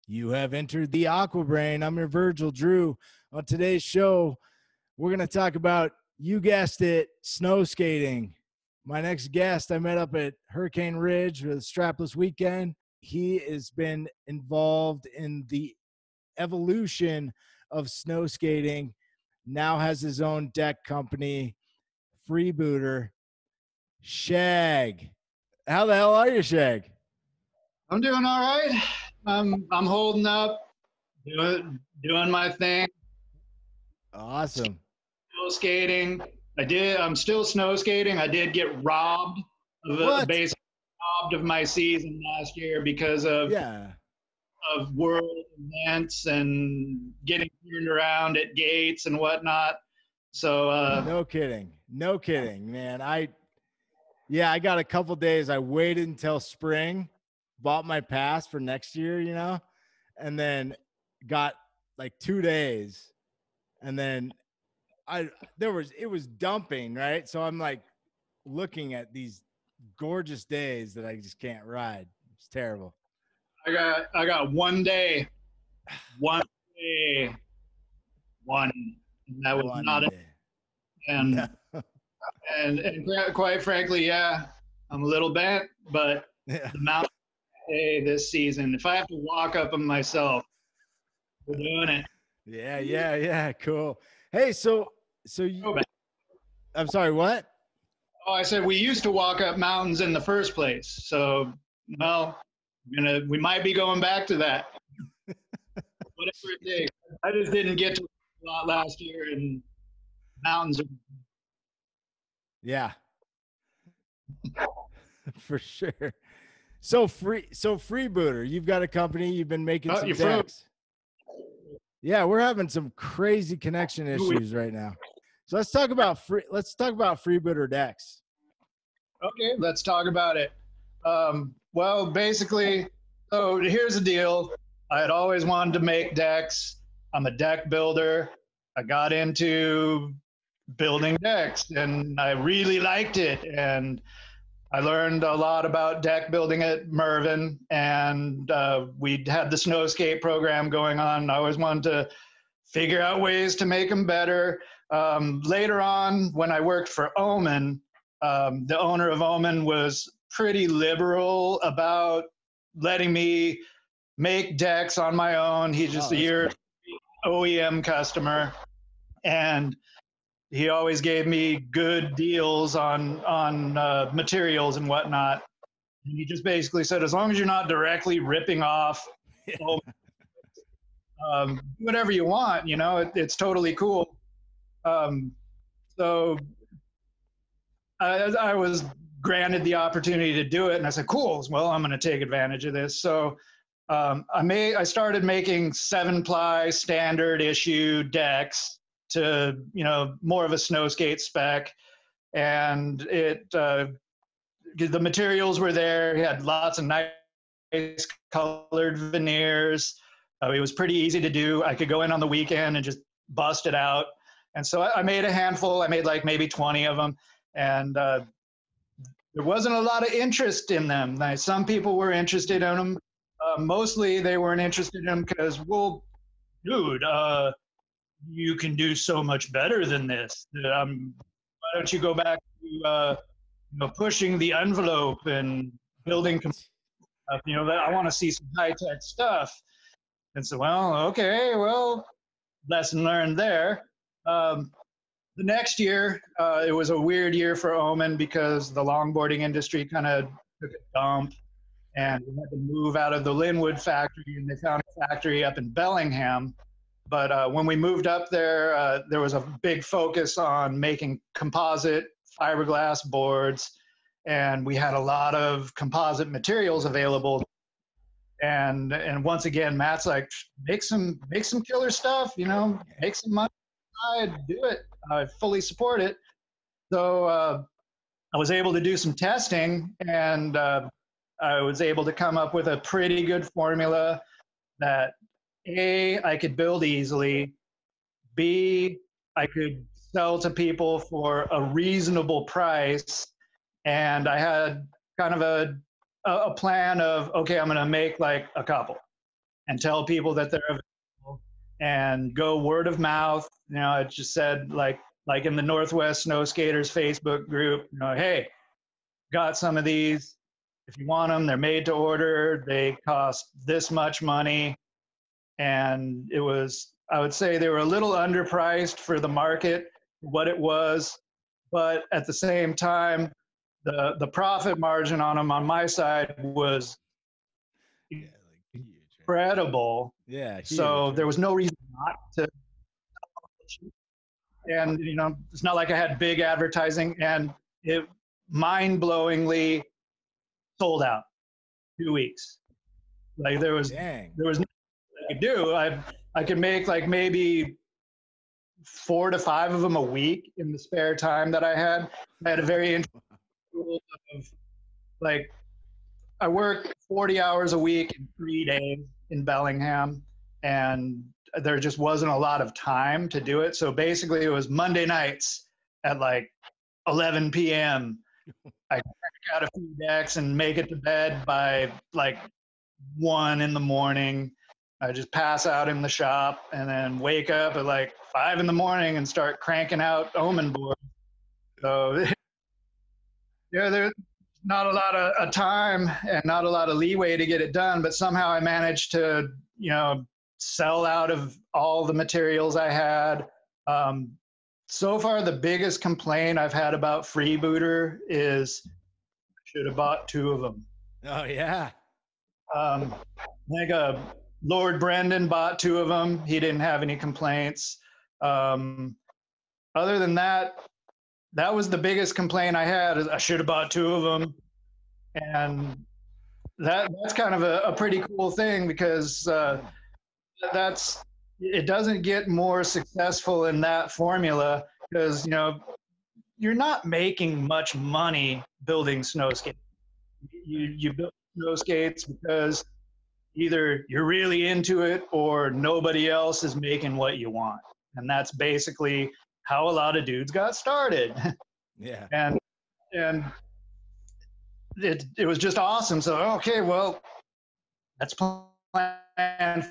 You have entered the AquaBrain. I'm your Virgil Drew. On today's show, we're going to talk about, you guessed it, snow skating. My next guest I met up at Hurricane Ridge with a strapless weekend. He has been involved in the evolution of snow skating, now has his own deck company, Freebooter. Shag. How the hell are you, Shag? I'm doing all right. I'm holding up, doing my thing. Awesome. Snow skating. I'm still snow skating. I did get robbed basically robbed of my season last year because of world events and getting turned around at gates and whatnot. So no kidding, man. I got a couple days. I waited until spring, bought my pass for next year, and then got like 2 days, and then it was dumping, right? So I'm like looking at these gorgeous days that I just can't ride. It's terrible. I got 1 day, and that was not it. And quite frankly, yeah, I'm a little bent, but the mountain day this season, if I have to walk up them myself, we're doing it. Yeah, cool. Hey, so you, I'm sorry, what? Oh, I said we used to walk up mountains in the first place. So, well, we might be going back to that. Whatever it takes. I just didn't get to a lot last year, and mountains are. Yeah. For sure. So Freebooter, you've got a company, you've been making some decks. Yeah, we're having some crazy connection issues right now. So let's talk about Freebooter decks. Okay, let's talk about it. Well, basically, so here's the deal. I had always wanted to make decks. I'm a deck builder. I got into building decks, and I really liked it. And I learned a lot about deck building at Mervyn, and we had the Snowskate program going on. I always wanted to figure out ways to make them better. Later on, when I worked for Omen, the owner of Omen was pretty liberal about letting me make decks on my own. He's just a year OEM customer, and he always gave me good deals on materials and whatnot. And he just basically said, as long as you're not directly ripping off whatever you want, it's totally cool. So I was granted the opportunity to do it, and I said, cool, well, I'm going to take advantage of this. So I started making 7-ply standard issue decks to, more of a Snowskate spec. And the materials were there. He had lots of nice colored veneers. It was pretty easy to do. I could go in on the weekend and just bust it out. And so I made a handful. I made like maybe 20 of them. And there wasn't a lot of interest in them. Some people were interested in them. Mostly they weren't interested in them because, well, dude, you can do so much better than this. Why don't you go back to pushing the envelope and building stuff? I want to see some high-tech stuff. And so, well, okay, lesson learned there. The next year, it was a weird year for Omen because the longboarding industry kind of took a dump, and we had to move out of the Linwood factory, and they found a factory up in Bellingham. But when we moved up there, there was a big focus on making composite fiberglass boards, and we had a lot of composite materials available. And once again, Matt's like, make some killer stuff, make some money, do it. I fully support it. So I was able to do some testing, and I was able to come up with a pretty good formula that A, I could build easily, B, I could sell to people for a reasonable price, and I had kind of a plan of, okay, I'm going to make like a couple. and tell people that they're available and go word of mouth. You know, it just said like in the Northwest Snow Skaters Facebook group, you know, hey, got some of these. If you want them, they're made to order. They cost this much money. And it was, I would say they were a little underpriced for the market, what it was. But at the same time, the profit margin on them on my side was incredible. Yeah. So there was no reason not to. And, you know, it's not like I had big advertising, and it mind-blowingly sold out 2 weeks. Like there was nothing I could do. I could make like maybe 4 to 5 of them a week in the spare time that I had. I had a very interesting rule of like I worked 40 hours a week in 3 days in Bellingham, and there just wasn't a lot of time to do it. So basically it was Monday nights at like 11 p.m. I crack out a few decks and make it to bed by like 1 in the morning. I just pass out in the shop and then wake up at like 5 in the morning and start cranking out omen boards. So yeah, there's not a lot of time and not a lot of leeway to get it done, but somehow I managed to, you know, sell out of all the materials I had. So far, the biggest complaint I've had about Freebooter is I should have bought 2 of them. Oh, yeah. I think Lord Brendan bought 2 of them. He didn't have any complaints. Other than that, that was the biggest complaint I had. Is I should have bought 2 of them, and that's kind of a pretty cool thing because it doesn't get more successful in that formula because, you know, you're not making much money building snow skates. You build snow skates because either you're really into it or nobody else is making what you want. And that's basically how a lot of dudes got started. Yeah. And it was just awesome. So, okay, well, let's plan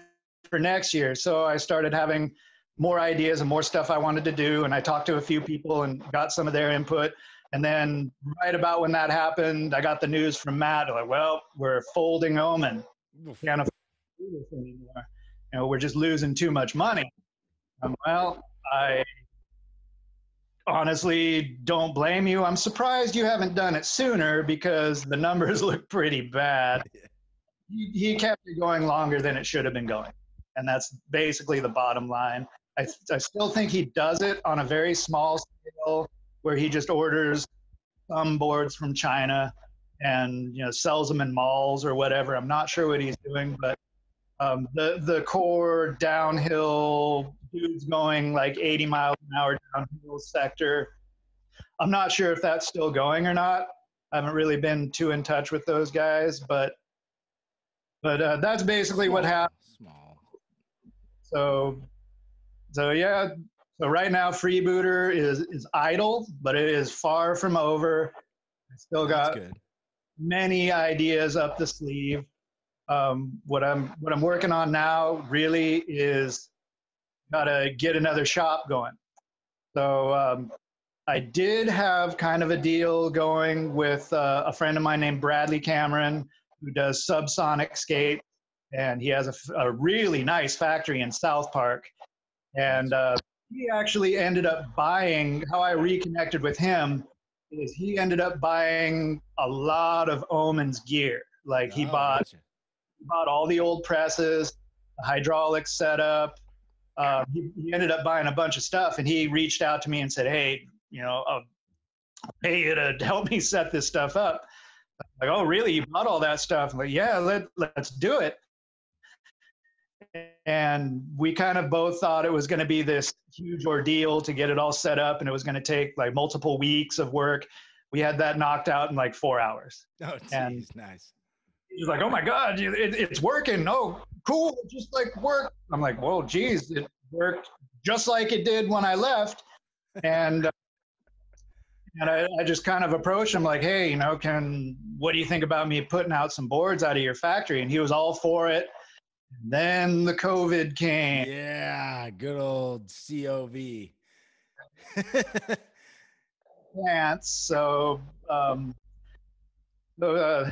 for next year. So I started having more ideas and more stuff I wanted to do. And I talked to a few people and got some of their input. And then right about when that happened, I got the news from Matt, like, well, we're folding Omen. Can't afford to do this anymore. You know, we're just losing too much money. Well, I honestly don't blame you. I'm surprised you haven't done it sooner because the numbers look pretty bad. He kept it going longer than it should have been going. And that's basically the bottom line. I still think he does it on a very small scale where he just orders some boards from China and, you know, sells them in malls or whatever. I'm not sure what he's doing, but the core downhill dudes going like 80 miles an hour downhill sector, I'm not sure if that's still going or not. I haven't really been too in touch with those guys, but that's basically what happened. So yeah. So right now, Freebooter is idle, but it is far from over. I still got many ideas up the sleeve. What I'm working on now really is gotta get another shop going. So I did have kind of a deal going with a friend of mine named Bradley Cameron, who does subsonic skate, and he has a really nice factory in South Park. And he actually ended up buying, how I reconnected with him is he ended up buying a lot of Omen's gear. Like he bought all the old presses, the hydraulic setup. He ended up buying a bunch of stuff, and he reached out to me and said, hey, you know, I'll pay you to help me set this stuff up. Like, oh, really? You bought all that stuff? I'm like, yeah, let's do it. And we kind of both thought it was going to be this huge ordeal to get it all set up, and it was going to take like multiple weeks of work. We had that knocked out in like 4 hours. Oh, geez, nice. He's like, oh my God, it's working. Oh, cool. It just like worked. I'm like, well, geez, it worked just like it did when I left. And I just kind of approached him like, hey, you know, what do you think about me putting out some boards out of your factory? And he was all for it. Then the COVID came. Yeah, good old COV. Plants. So, uh,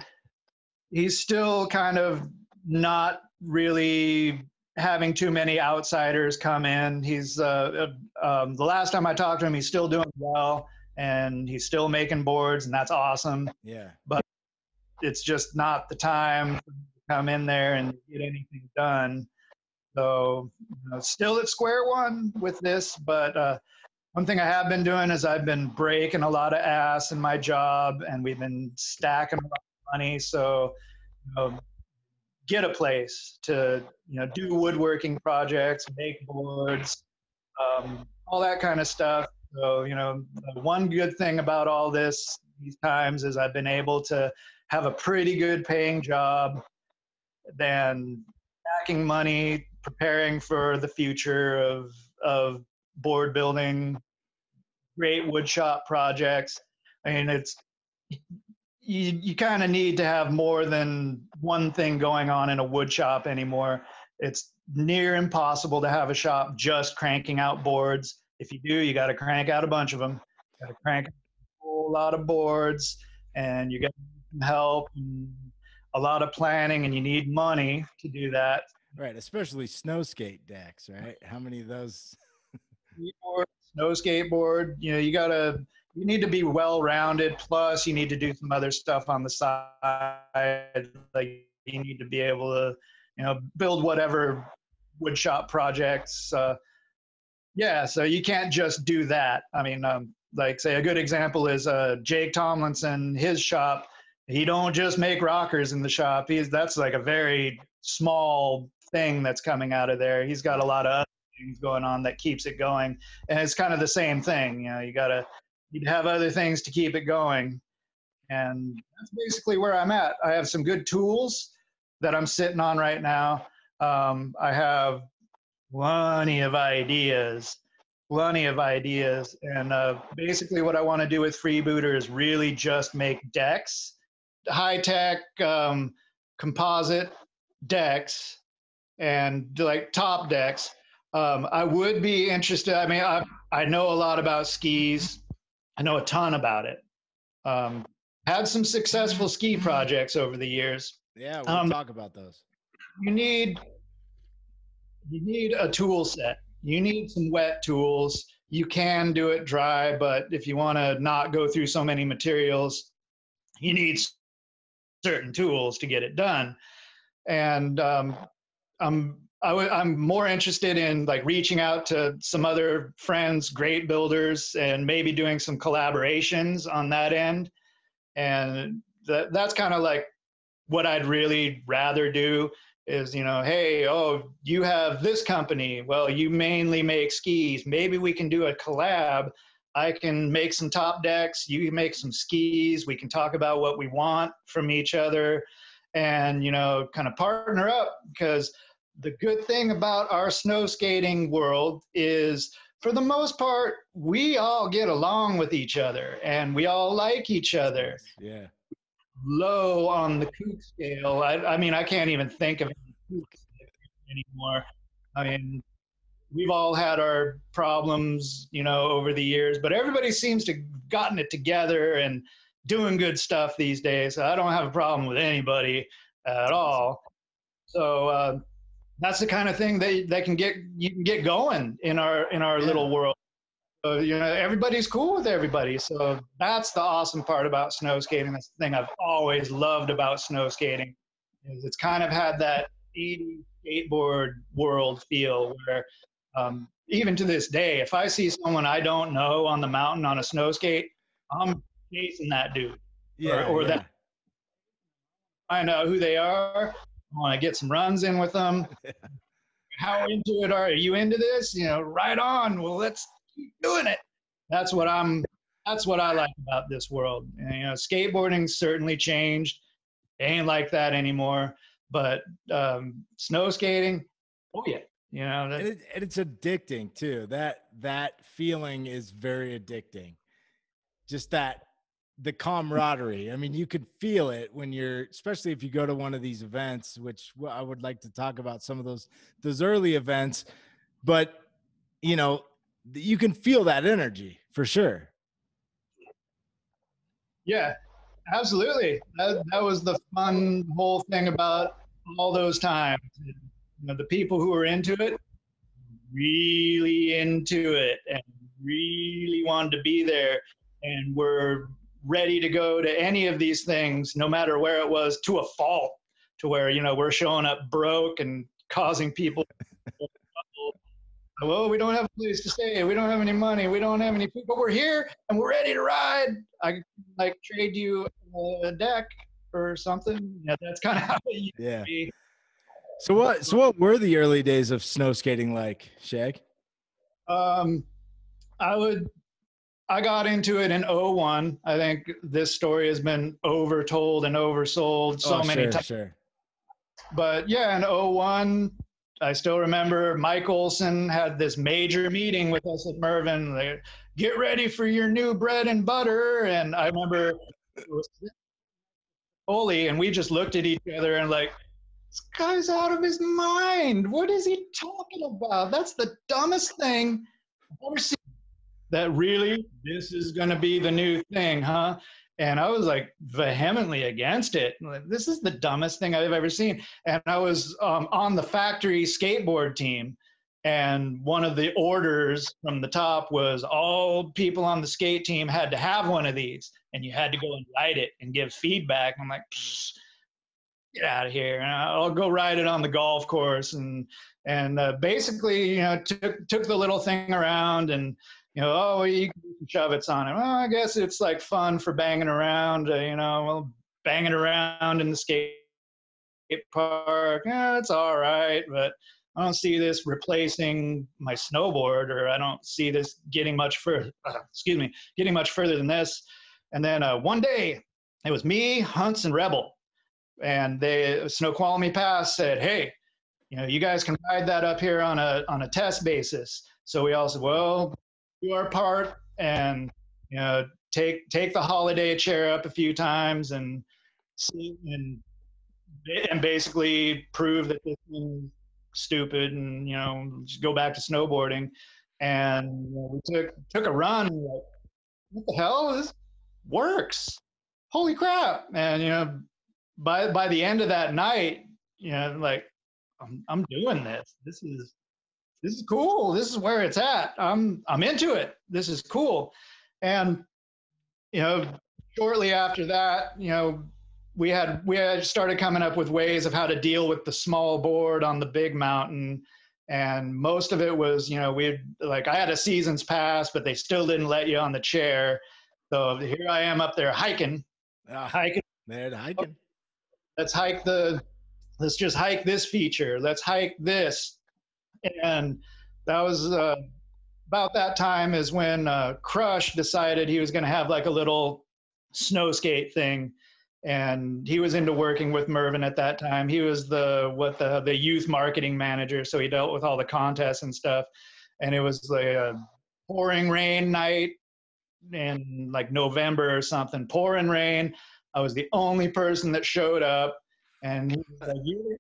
he's still kind of not really having too many outsiders come in. He's the last time I talked to him, he's still doing well and he's still making boards, and that's awesome. Yeah. But it's just not the time to come in there and get anything done. So, still at square one with this, but one thing I have been doing is I've been breaking a lot of ass in my job, and we've been stacking a lot of money. So, get a place to do woodworking projects, make boards, all that kind of stuff. So, the one good thing about all this these times is I've been able to have a pretty good paying job, than stacking money, preparing for the future of board building, great wood shop projects. I mean, it's you kind of need to have more than one thing going on in a wood shop anymore. It's near impossible to have a shop just cranking out boards. If you do, you got to crank out a bunch of them. You got to crank a whole lot of boards, and you got some help and a lot of planning, and you need money to do that. Right, especially snow skate decks, right? How many of those? Snow skateboard, you need to be well rounded. Plus, you need to do some other stuff on the side. Like you need to be able to, build whatever wood shop projects. Yeah, so you can't just do that. I mean, like say a good example is Jake Tomlinson, his shop. He don't just make rockers in the shop. That's like a very small thing that's coming out of there. He's got a lot of other things going on that keeps it going, and it's kind of the same thing. You have other things to keep it going, and that's basically where I'm at. I have some good tools that I'm sitting on right now. I have plenty of ideas, and basically what I want to do with Freebooter is really just make decks, high-tech composite decks, and like top decks. I would be interested. I mean, I know a lot about skis. I know a ton about it. Had some successful ski projects over the years. Yeah, we'll talk about those. You need a tool set. You need some wet tools. You can do it dry, but if you want to not go through so many materials, you need certain tools to get it done. And I'm more interested in like reaching out to some other friends, great builders, and maybe doing some collaborations on that end. And that's kind of like what I'd really rather do is, hey, oh, you have this company. Well, you mainly make skis. Maybe we can do a collab. I can make some top decks. You can make some skis. We can talk about what we want from each other and, kind of partner up, because the good thing about our snow skating world is, for the most part, we all get along with each other and we all like each other. Yeah. Low on the kook scale. I mean, I can't even think of any anymore. I mean, we've all had our problems, over the years, but everybody seems to have gotten it together and doing good stuff these days. I don't have a problem with anybody at all. So that's the kind of thing that you can get going in our little world. Everybody's cool with everybody. So that's the awesome part about snow skating. That's the thing I've always loved about snow skating, is it's kind of had that 80s skateboard world feel where even to this day, if I see someone I don't know on the mountain on a snow skate, I'm chasing that dude. Or that, find out who they are. I want to get some runs in with them. How into it are you? Into this? Right on. Well, let's keep doing it. That's what I like about this world. And, skateboarding certainly changed. It ain't like that anymore. But snow skating, oh yeah. And it's addicting too. That feeling is very addicting. Just that the camaraderie. I mean, you could feel it when you're, especially if you go to one of these events, which I would like to talk about some of those early events, but you know, you can feel that energy for sure. Yeah, absolutely. That was the fun whole thing about all those times. You know, the people who were into it, really into it, and really wanted to be there, and were ready to go to any of these things, no matter where it was, to a fault, to where, you know, we're showing up broke and causing people trouble. Well, we don't have a place to stay. We don't have any money. We don't have any people. But we're here and we're ready to ride. I like trade you a deck or something. Yeah, that's kind of how it used to be. So what were the early days of snow skating like, Shag? I got into it in '01. I think this story has been overtold and oversold so many times. Sure. But yeah, in '01, I still remember Mike Olson had this major meeting with us at Mervyn. They, get ready for your new bread and butter. And I remember it was Oli, and we just looked at each other and like, this guy's out of his mind. What is he talking about? That's the dumbest thing I've ever seen. That really, this is going to be the new thing, huh? And I was like vehemently against it. Like, this is the dumbest thing I've ever seen. And I was on the factory skateboard team. And one of the orders from the top was all people on the skate team had to have one of these. And you had to go and ride it and give feedback. I'm like, get out of here. And I'll go ride it on the golf course. And basically, you know, took the little thing around and, you know, oh, you can shove it on it. Well, I guess it's like fun for banging around, you know, well, banging around in the skate park. Yeah, it's all right, but I don't see this replacing my snowboard, or I don't see this getting much further. Getting much further than this. And then one day, it was me, Hunts, and Rebel, and Snoqualmie Pass said, "Hey, you know, you guys can ride that up here on a test basis." So we all said, "Well, do our part and, you know, take the holiday chair up a few times and see and basically prove that this is stupid and, you know, just go back to snowboarding." And, you know, we took a run. Like, what the hell? This works. Holy crap. And, you know, by the end of that night, you know, like, I'm doing this. This is cool. This is where it's at. I'm into it. This is cool. And, you know, shortly after that, you know, we had started coming up with ways of how to deal with the small board on the big mountain. And most of it was, you know, I had a season's pass, but they still didn't let you on the chair. So here I am up there hiking. Let's just hike this feature. Let's hike this. And that was about that time is when Crush decided he was going to have like a little snow skate thing. And he was into working with Mervyn at that time. He was the youth marketing manager, so he dealt with all the contests and stuff. And it was like a pouring rain night in like November or something, pouring rain. I was the only person that showed up, and he was like, "You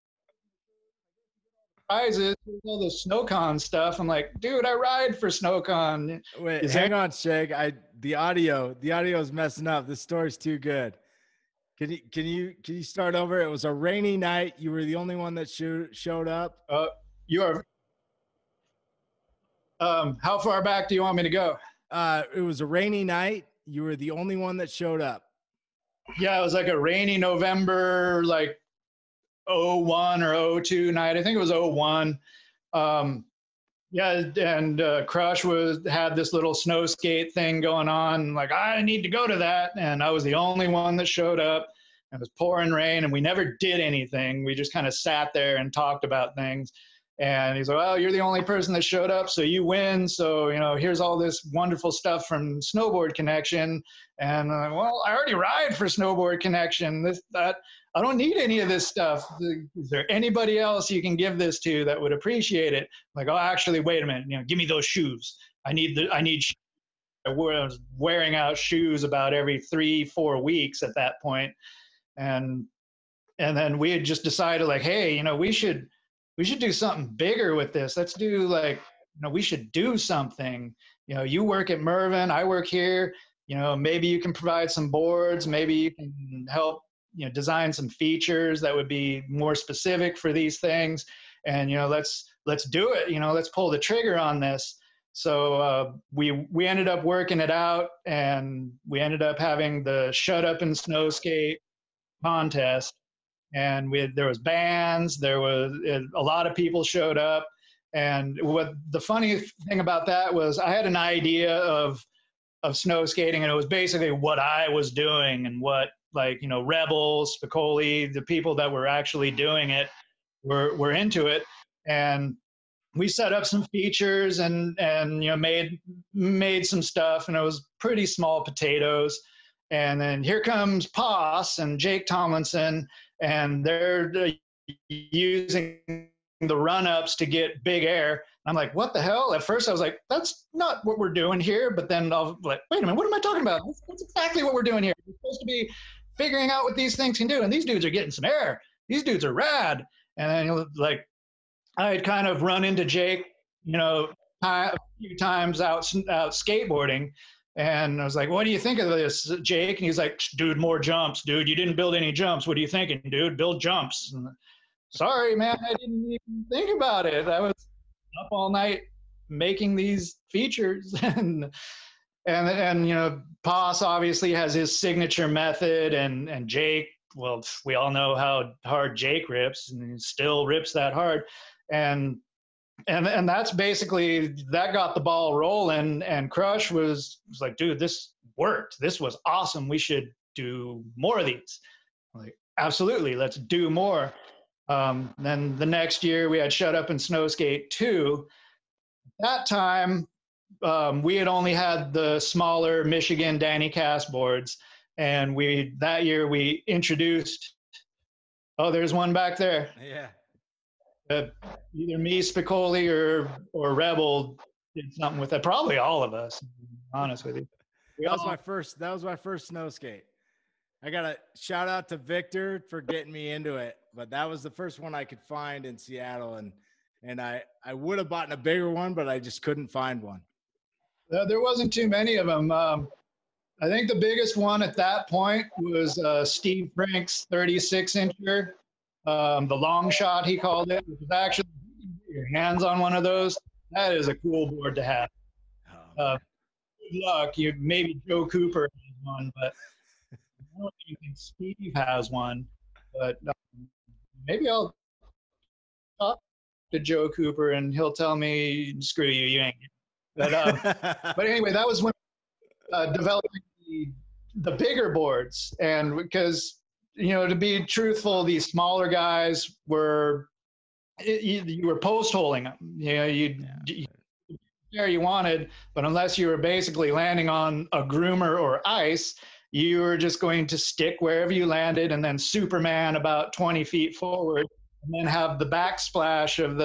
prizes, all the SnowCon stuff." I'm like, "Dude, I ride for SnowCon." Wait, hang on, Shag. The audio is messing up. This story's too good. Can you start over? It was a rainy night. You were the only one that showed up. You are. How far back do you want me to go? It was a rainy night. You were the only one that showed up. Yeah, it was like a rainy November, like '01 or '02 night. I think it was '01. Yeah, and Crush had this little snow skate thing going on. Like, I need to go to that, and I was the only one that showed up. It was pouring rain, and we never did anything. We just kind of sat there and talked about things. And he's like, "Well, you're the only person that showed up, so you win. So, you know, here's all this wonderful stuff from Snowboard Connection." And well, I already ride for Snowboard Connection. I don't need any of this stuff. Is there anybody else you can give this to that would appreciate it? Like, oh, actually, wait a minute. You know, give me those shoes. I need. was wearing out shoes about every 3-4 weeks at that point. And then we had just decided, like, hey, we should do something bigger with this. Let's do, like, we should do something. You work at Mervyn, I work here. Maybe you can provide some boards, maybe you can help design some features that would be more specific for these things. And let's do it. Let's pull the trigger on this. So we ended up working it out, and we ended up having the Shut Up and Snowskate contest. And there was bands, there was a lot of people showed up. And what the funny thing about that was, I had an idea of snow skating, and it was basically what I was doing, and what, like, Rebels, Spicoli, the people that were actually doing it were into it. And we set up some features and made some stuff, and it was pretty small potatoes. And then here comes Poss and Jake Tomlinson, and they're using the run-ups to get big air. I'm like, what the hell? At first I was like, that's not what we're doing here. But then I was like, wait a minute, what am I talking about? That's exactly what we're doing here. We're supposed to be figuring out what these things can do. And these dudes are getting some air. These dudes are rad. And then, like, I had kind of run into Jake, a few times out skateboarding. And I was like, what do you think of this, Jake? And he's like, dude, more jumps. Dude, you didn't build any jumps. What are you thinking, dude? Build jumps. And, sorry, man, I didn't even think about it. I was up all night making these features. and Poss obviously has his signature method, and Jake, well, we all know how hard Jake rips, and he still rips that hard. And that's basically, that got the ball rolling. And Crush was like, dude, this worked. This was awesome. We should do more of these. I'm like, absolutely, let's do more. Then the next year we had Shut Up and Snowskate 2. That time, we had only had the smaller Michigan Danny Cass boards. And that year we introduced, oh, there's one back there. Yeah. Either me, Spicoli, or Rebel did something with it. Probably all of us, to be honest with you. That was my first snow skate. I got to shout out to Victor for getting me into it, but that was the first one I could find in Seattle. And I would have bought a bigger one, but I just couldn't find one. There wasn't too many of them. I think the biggest one at that point was Steve Frank's 36-incher. The long shot, he called it, which is actually, your hands on one of those. That is a cool board to have. Good luck. Maybe Joe Cooper has one, but I don't even think Steve has one. But maybe I'll talk to Joe Cooper and he'll tell me, screw you, you ain't. But anyway, that was when developing the bigger boards. And because, to be truthful, these smaller guys were, you were post holing them. You wanted, but unless you were basically landing on a groomer or ice, you were just going to stick wherever you landed and then Superman about 20 feet forward, and then have the backsplash of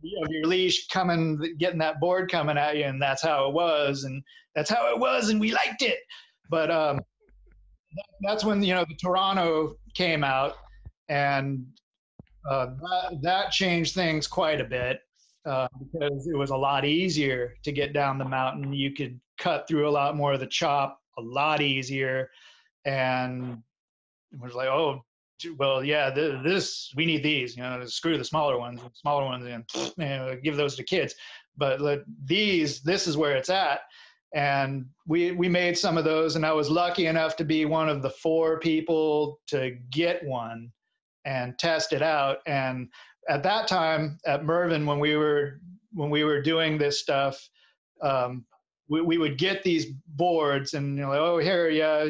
your leash getting that board coming at you. And that's how it was. And we liked it. But that's when, the Toronto came out, and that changed things quite a bit, because it was a lot easier to get down the mountain. You could cut through a lot more of the chop a lot easier. And it was like, oh, well, yeah, we need these, screw the smaller ones, and give those to kids. But this is where it's at. And we made some of those, and I was lucky enough to be one of the 4 people to get one and test it out. And at that time at Mervyn, when we were doing this stuff, we would get these boards, and oh, here, yeah,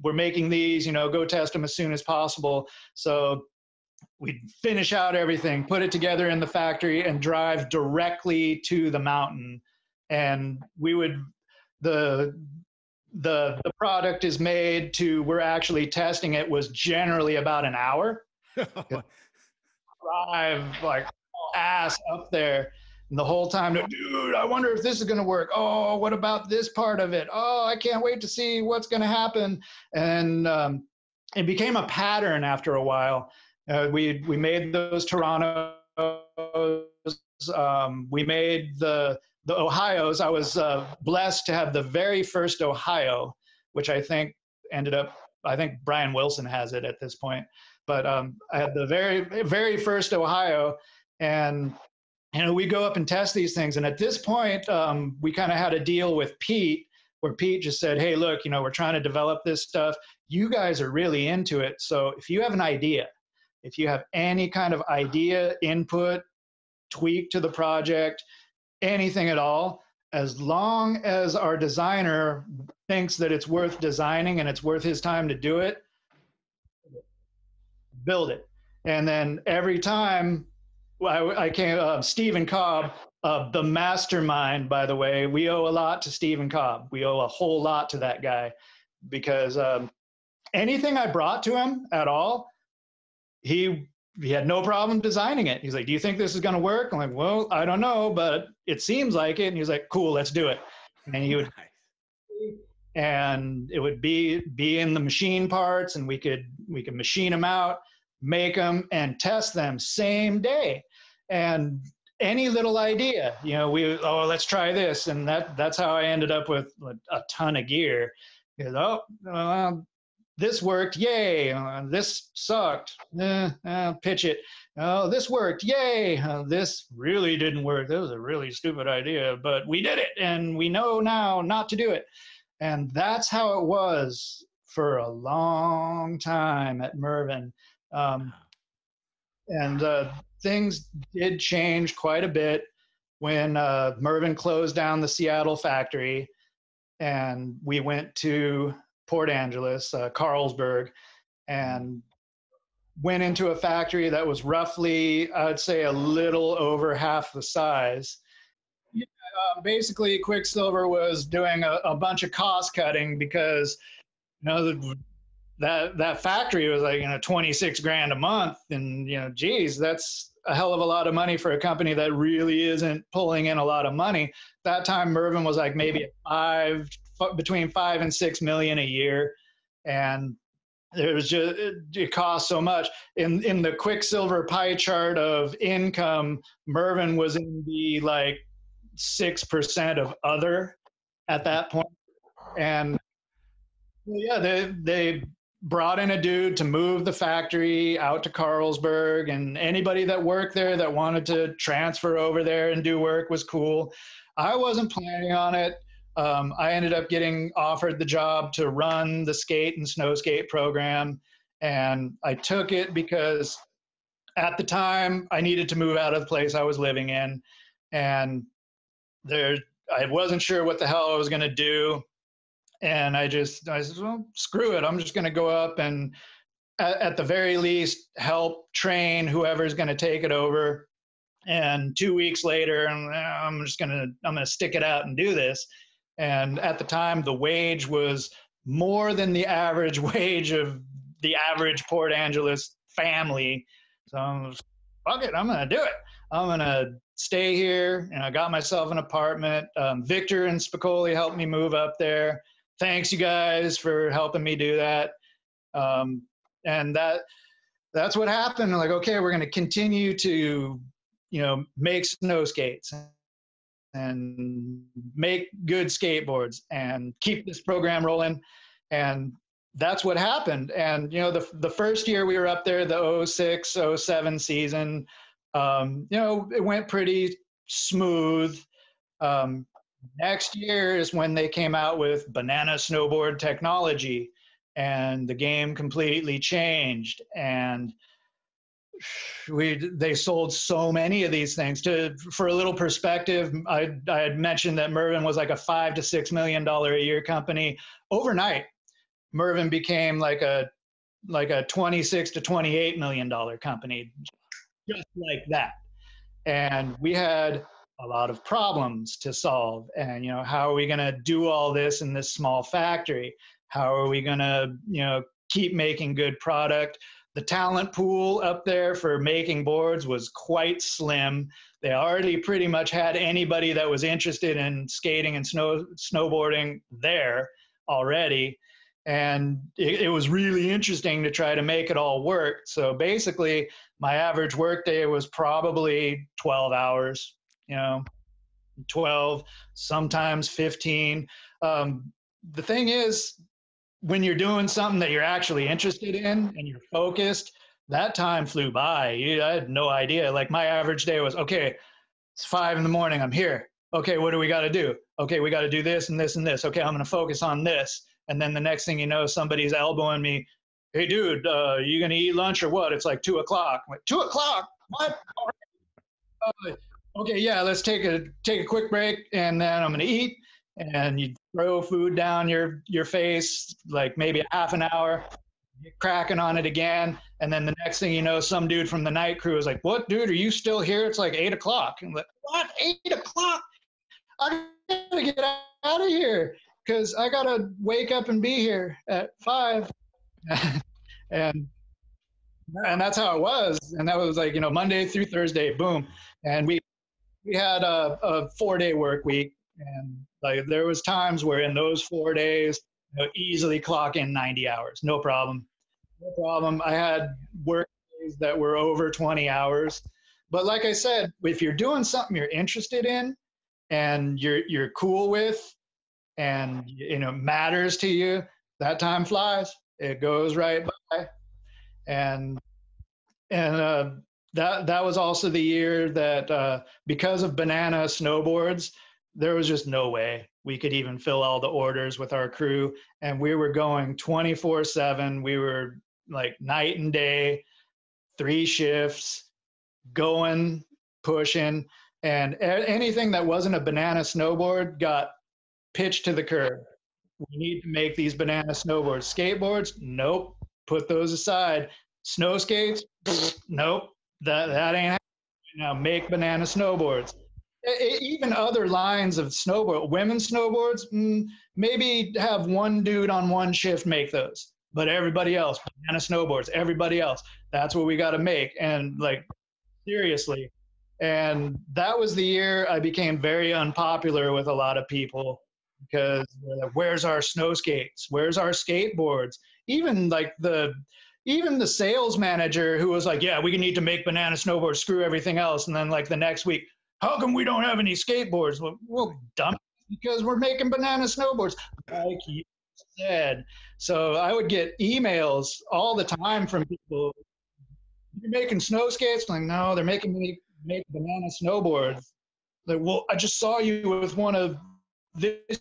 we're making these, go test them as soon as possible. So we'd finish out everything, put it together in the factory, and drive directly to the mountain. And we would, the product is made to, we're actually testing it, was generally about an hour. Drive like ass up there. And the whole time, dude, I wonder if this is going to work. Oh, what about this part of it? Oh, I can't wait to see what's going to happen. And it became a pattern after a while. We made those Torontos. We made the Ohios. I was blessed to have the very first Ohio, which I think ended up, I think Brian Wilson has it at this point. But I had the very first Ohio, and we go up and test these things. And at this point, we kind of had a deal with Pete, where Pete just said, "Hey, look, we're trying to develop this stuff. You guys are really into it. So if you have an idea, if you have any kind of idea, input, tweak to the project, anything at all, as long as our designer thinks that it's worth designing and it's worth his time to do it, build it." And then every time I came, Stephen Cobb, the mastermind, by the way, we owe a lot to Stephen Cobb. We owe a whole lot to that guy, because anything I brought to him at all, he had no problem designing it. He's like, "Do you think this is going to work?" I'm like, "Well, I don't know, but it seems like it." And he's like, "Cool, let's do it." And he would, and it would be in the machine parts, and we could machine them out, make them, and test them same day. And any little idea, let's try this. And that's how I ended up with a ton of gear. This worked, yay. This sucked, pitch it. Oh, this worked, yay. This really didn't work. That was a really stupid idea, but we did it, and we know now not to do it. And that's how it was for a long time at Mervin. And things did change quite a bit when Mervin closed down the Seattle factory, and we went to Port Angeles, Carlsberg, and went into a factory that was roughly, I'd say, a little over half the size. Basically, Quicksilver was doing a bunch of cost cutting, because that factory was like 26 grand a month, and geez, that's a hell of a lot of money for a company that really isn't pulling in a lot of money. That time Mervin was like maybe between 5 and 6 million a year, and it cost so much. In the Quicksilver pie chart of income, Mervin was in the 6% of other at that point. And yeah, they brought in a dude to move the factory out to Carlsberg, and anybody that worked there that wanted to transfer over there and do work was cool. I wasn't planning on it. I ended up getting offered the job to run the skate and snowskate program, and I took it because at the time I needed to move out of the place I was living in, and I wasn't sure what the hell I was going to do. And I said, well, screw it. I'm just going to go up and at the very least help train whoever's going to take it over. And 2 weeks later, I'm going to stick it out and do this. And at the time, the wage was more than the average wage of the average Port Angeles family. So I'm just, fuck it, I'm going to do it. I'm going to stay here. And I got myself an apartment. Victor and Spicoli helped me move up there. Thanks, you guys, for helping me do that. And that's what happened. Like, okay, we're going to continue to, make snow skates and make good skateboards and keep this program rolling. And that's what happened. And, the first year we were up there, the 06, 07 season, it went pretty smooth. Next year is when they came out with banana snowboard technology, and the game completely changed. And they sold so many of these things. For a little perspective, I had mentioned that Mervin was like a $5 to $6 million a year company. Overnight, Mervin became like a $26 to $28 million company, just like that. And we had a lot of problems to solve. And, how are we going to do all this in this small factory? How are we going to, keep making good product? the talent pool up there for making boards was quite slim. They already pretty much had anybody that was interested in skating and snowboarding there already. And it was really interesting to try to make it all work. So basically, my average workday was probably 12 hours, 12, sometimes 15. The thing is, when you're doing something that you're actually interested in and you're focused, that time flew by. I had no idea. Like my average day was, okay, it's 5 in the morning. I'm here. Okay, what do we got to do? Okay, we got to do this and this and this. Okay, I'm going to focus on this. And then the next thing you know, somebody's elbowing me. Hey, dude, you going to eat lunch or what? It's like 2 o'clock. I'm like, 2 o'clock? What? Okay, yeah, let's take a quick break, and then I'm going to eat. And you throw food down your face, like maybe a half an hour, you're cracking on it again. And then the next thing you know, some dude from the night crew is like, what, dude, are you still here? It's like 8 o'clock. And I'm like, what, 8 o'clock? I gotta get out of here because I gotta wake up and be here at 5. and that's how it was. And that was like, Monday through Thursday, boom. And we had a 4-day work week. And like there was times where in those 4 days, easily clock in 90 hours, no problem. No problem. I had work days that were over 20 hours. But like I said, if you're doing something you're interested in and you're cool with and matters to you, that time flies. It goes right by. And that was also the year that because of banana snowboards, there was just no way we could even fill all the orders with our crew. And we were going 24/7. We were like night and day, 3 shifts, going, pushing. And anything that wasn't a banana snowboard got pitched to the curb. We need to make these banana snowboards. Skateboards? Nope. Put those aside. Snow skates? Nope. That ain't happening. Now make banana snowboards. Even other lines of snowboard, women's snowboards, maybe have one dude on one shift make those, but everybody else, banana snowboards, everybody else, that's what we got to make. And like, seriously. And that was the year I became very unpopular with a lot of people because where's our snow skates? Where's our skateboards? Even the sales manager who was like, yeah, we need to make banana snowboards, screw everything else. And then like the next week, how come we don't have any skateboards? Well, dumb, because we're making banana snowboards, like you said. So I would get emails all the time from people. You're making snow skates? I'm like, no, they're making me make banana snowboards. Like, well, I just saw you with one of this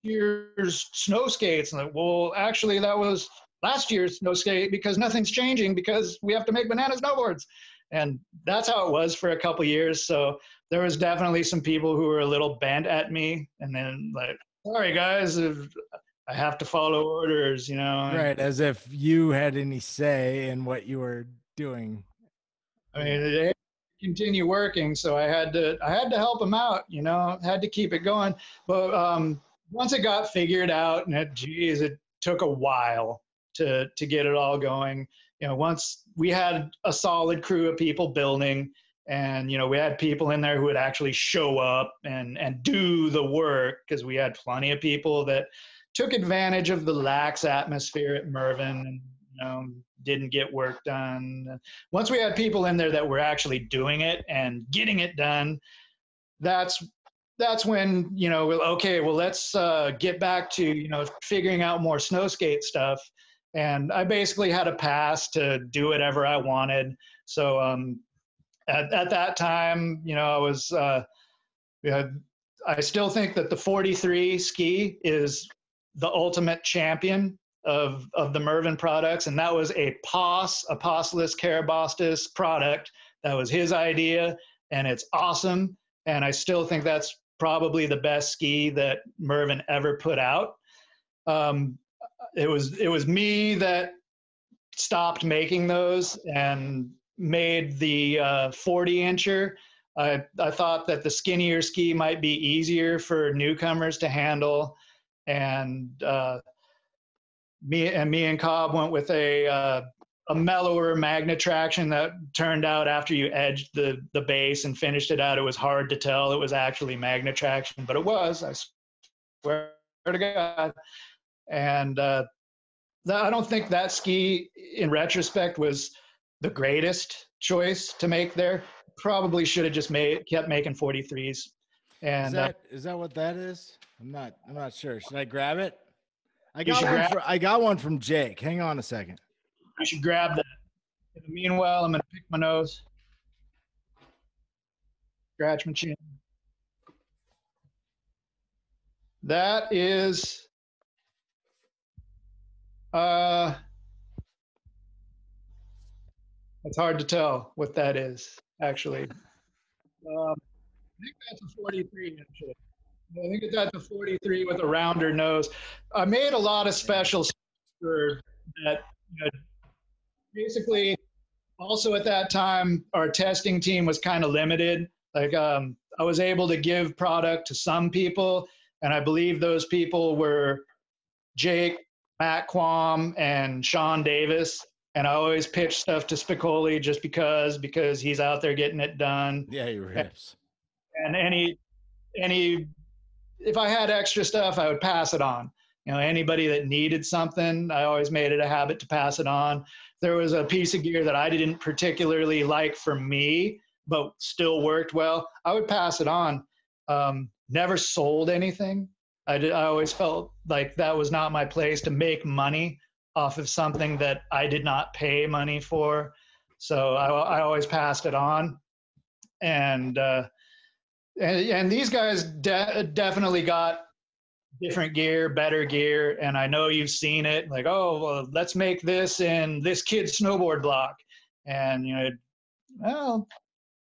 year's snow skates. I'm like, well, actually, that was last year's snow skate because nothing's changing because we have to make banana snowboards. And that's how it was for a couple years. So there was definitely some people who were a little bent at me. And then like, sorry, guys, I have to follow orders, Right, as if you had any say in what you were doing. I mean, they continue working, so I had to help them out, had to keep it going. But once it got figured out, and it took a while to get it all going. Once we had a solid crew of people building, and we had people in there who would actually show up and do the work, because we had plenty of people that took advantage of the lax atmosphere at Mervyn and didn't get work done. Once we had people in there that were actually doing it and getting it done, that's when okay, well, let's get back to figuring out more snow skate stuff. And I basically had a pass to do whatever I wanted. So at that time, I was I still think that the 43 ski is the ultimate champion of the Mervyn products. And that was a Apostolus Carabastis product. That was his idea, and it's awesome. And I still think that's probably the best ski that Mervyn ever put out. It was me that stopped making those and made the 40-incher. I thought that the skinnier ski might be easier for newcomers to handle. And me and Cobb went with a a mellower magnet traction that turned out after you edged the base and finished it out, it was hard to tell it was actually magnet traction, but it was, I swear to God. And I don't think that ski, in retrospect, was the greatest choice to make there. Probably should have just kept making 43s. And is that what that is? I'm not sure. Should I grab it? I got one from Jake. Hang on a second. I should grab that. In the meanwhile, I'm gonna pick my nose, scratch my chin. That is, it's hard to tell what that is, actually. I think that's a 43, actually. I think that's a 43 with a rounder nose. I made a lot of specials for that. Basically, also at that time, our testing team was kind of limited. Like, I was able to give product to some people, and I believe those people were Jake, Matt Quam, and Sean Davis. And I always pitch stuff to Spicoli just because he's out there getting it done. Yeah, he rips. And if I had extra stuff, I would pass it on. Anybody that needed something, I always made it a habit to pass it on. There was a piece of gear that I didn't particularly like for me, but still worked well, I would pass it on. Never sold anything. I always felt like that was not my place to make money off of something that I did not pay money for. So I always passed it on. And these guys definitely got different gear, better gear. And I know you've seen it, like, oh, well, let's make this in this kid's snowboard block. And, well,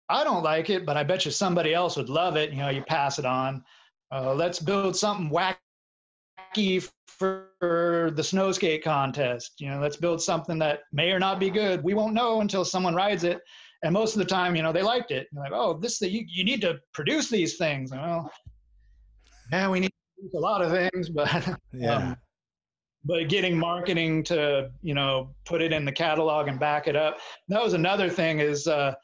I don't like it, but I bet you somebody else would love it. You pass it on. Let's build something wacky for the Snowskate contest. Let's build something that may or not be good. We won't know until someone rides it. And most of the time, they liked it. Like, oh, you need to produce these things. Well, yeah, we need to produce a lot of things, but yeah. But getting marketing to, put it in the catalog and back it up. That was another thing is the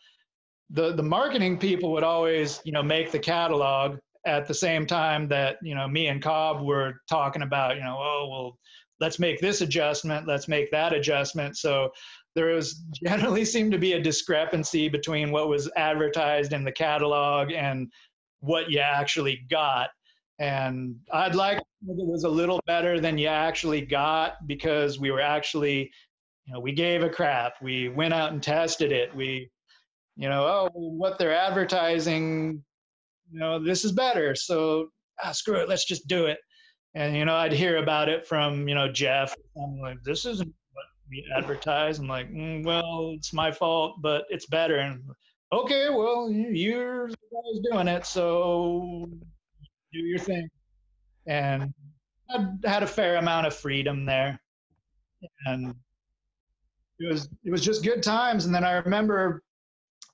marketing people would always, make the catalog at the same time that, me and Cobb were talking about, oh, well, let's make this adjustment. Let's make that adjustment. So there was generally seemed to be a discrepancy between what was advertised in the catalog and what you actually got. And I'd like to think it was a little better than you actually got, because we were actually, we gave a crap. We went out and tested it. We, oh, what they're advertising, this is better. So screw it, let's just do it. And, I'd hear about it from, Jeff. I'm like, this isn't what we advertise. I'm like, well, it's my fault, but it's better. And okay, well, you're the guys doing it, so do your thing. And I had a fair amount of freedom there. And it was just good times. And then I remember